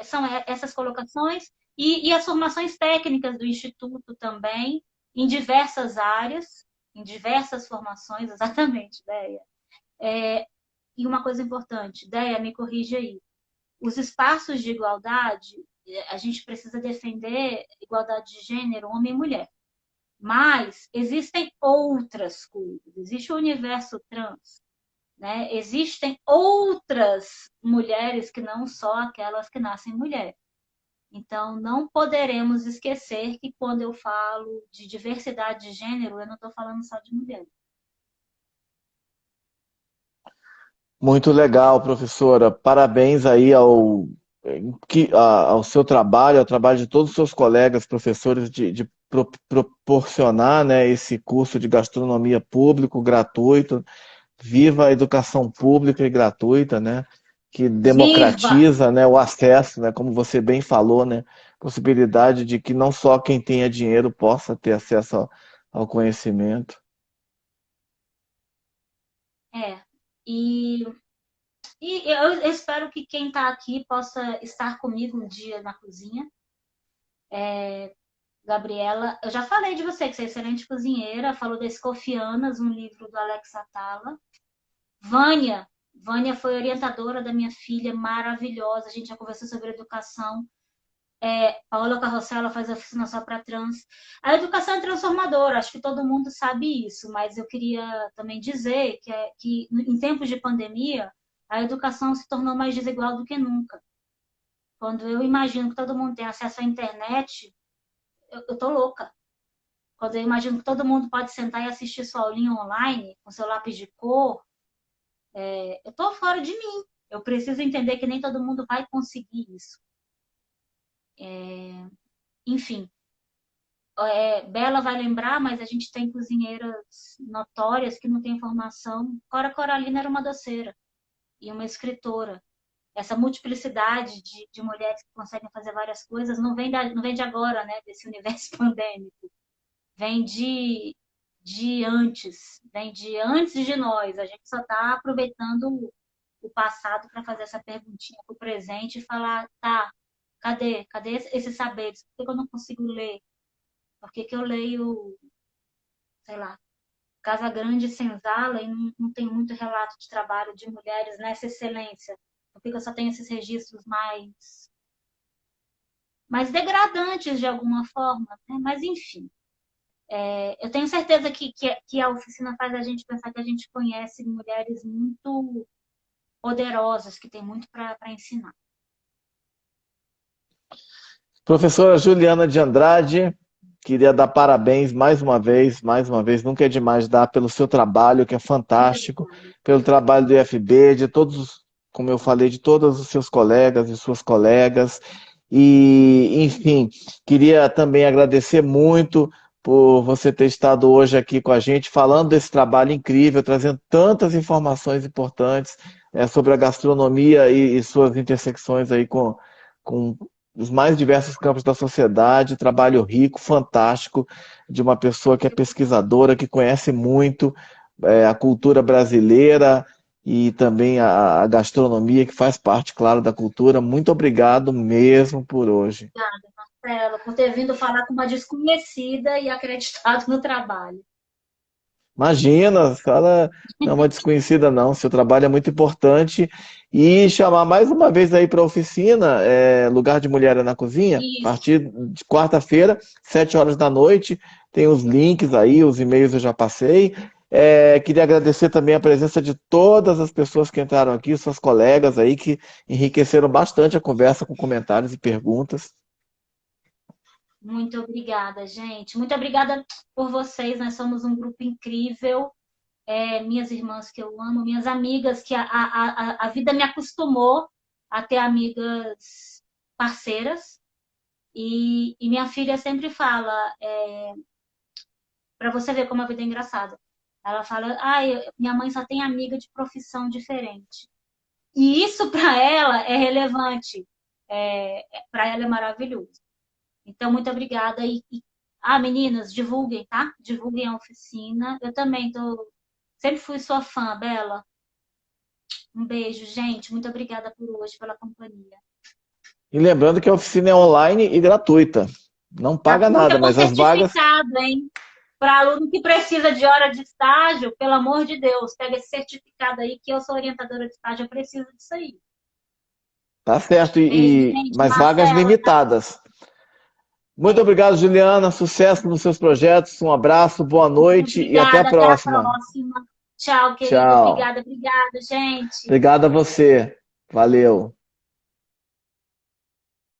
São essas colocações e as formações técnicas do Instituto também, em diversas áreas, em diversas formações, exatamente, Déia. E uma coisa importante, Déia, me corrige aí. Os espaços de igualdade, a gente precisa defender igualdade de gênero, homem e mulher. Mas existem outras coisas. Existe o universo trans, né? Existem outras mulheres que não só aquelas que nascem mulher. Então, não poderemos esquecer que quando eu falo de diversidade de gênero, eu não estou falando só de mulher. Muito legal, professora. Parabéns aí ao seu trabalho, ao trabalho de todos os seus colegas, professores de proporcionar, né, esse curso de gastronomia público, gratuito. Viva a educação pública e gratuita, né, que Viva! democratiza, né, o acesso, né, como você bem falou, né, possibilidade de que não só quem tenha dinheiro possa ter acesso ao conhecimento. É. E, e eu espero que quem está aqui possa estar comigo um dia na cozinha. Gabriela, eu já falei de você, que você é excelente cozinheira, falou da Escofianas, um livro do Alex Atala. Vânia, Vânia foi orientadora da minha filha, maravilhosa, a gente já conversou sobre educação. Paola Carrossela faz oficina só para trans. A educação é transformadora, acho que todo mundo sabe isso, mas eu queria também dizer que em tempos de pandemia, a educação se tornou mais desigual do que nunca. Quando eu imagino que todo mundo tem acesso à internet, eu tô louca. Quando eu imagino que todo mundo pode sentar e assistir sua aulinha online, com seu lápis de cor, eu tô fora de mim. Eu preciso entender que nem todo mundo vai conseguir isso. Enfim, Bela vai lembrar, mas a gente tem cozinheiras notórias que não têm formação. Cora Coralina era uma doceira e uma escritora. Essa multiplicidade de mulheres que conseguem fazer várias coisas não vem de agora, né, desse universo pandêmico. Vem de antes, vem de antes de nós. A gente só está aproveitando o passado para fazer essa perguntinha para o presente e falar, tá, cadê esses saberes? Por que eu não consigo ler? Por que eu leio, sei lá, Casa Grande e Senzala e não tem muito relato de trabalho de mulheres nessa excelência? Por que eu só tenho esses registros mais degradantes de alguma forma? Né? Mas, enfim, eu tenho certeza que a oficina faz a gente pensar que a gente conhece mulheres muito poderosas, que têm muito para ensinar. Professora Juliana de Andrade, queria dar parabéns mais uma vez, nunca é demais dar pelo seu trabalho, que é Muito fantástico, obrigada. pelo trabalho do IFB, de todos, como eu falei, de todos os seus colegas e suas colegas. E, enfim, queria também agradecer muito por você ter estado hoje aqui com a gente, falando desse trabalho incrível, trazendo tantas informações importantes sobre a gastronomia e suas intersecções aí com os mais diversos campos da sociedade, trabalho rico, fantástico, de uma pessoa que é pesquisadora, que conhece muito a cultura brasileira e também a gastronomia, que faz parte, claro, da cultura. Muito obrigado mesmo por hoje. Obrigada, Marcelo, por ter vindo falar com uma desconhecida e acreditado no trabalho. Imagina, a senhora não é uma desconhecida, não. Seu trabalho é muito importante. E chamar mais uma vez aí para a oficina, Lugar de Mulher é na Cozinha, a Isso. partir de quarta-feira, 7 horas da noite. Tem os links aí, os e-mails eu já passei. Queria agradecer também a presença de todas as pessoas que entraram aqui, suas colegas aí, que enriqueceram bastante a conversa com comentários e perguntas. Muito obrigada, gente. Muito obrigada por vocês. Nós somos um grupo incrível. Minhas irmãs que eu amo, minhas amigas que a vida me acostumou a ter amigas parceiras. E minha filha sempre fala, para você ver como a vida é engraçada. Ela fala, minha mãe só tem amiga de profissão diferente. E isso para ela é relevante. Para ela é maravilhoso. Então, muito obrigada. Meninas, divulguem, tá? Divulguem a oficina. Eu também sempre fui sua fã, Bela. Um beijo, gente. Muito obrigada por hoje, pela companhia. E lembrando que a oficina é online e gratuita. Não paga Gratuita nada, com mas as vagas. certificado, hein? Para aluno que precisa de hora de estágio, pelo amor de Deus, pega esse certificado aí, que eu sou orientadora de estágio, eu preciso disso aí. Tá certo, Beijo, gente. mas vagas Marcela, limitadas. Muito obrigado, Juliana. Sucesso nos seus projetos. Um abraço, boa muito noite e até a obrigada. Até a próxima. próxima. Tchau, querida. Tchau. Obrigada, gente. Obrigado a você. Valeu.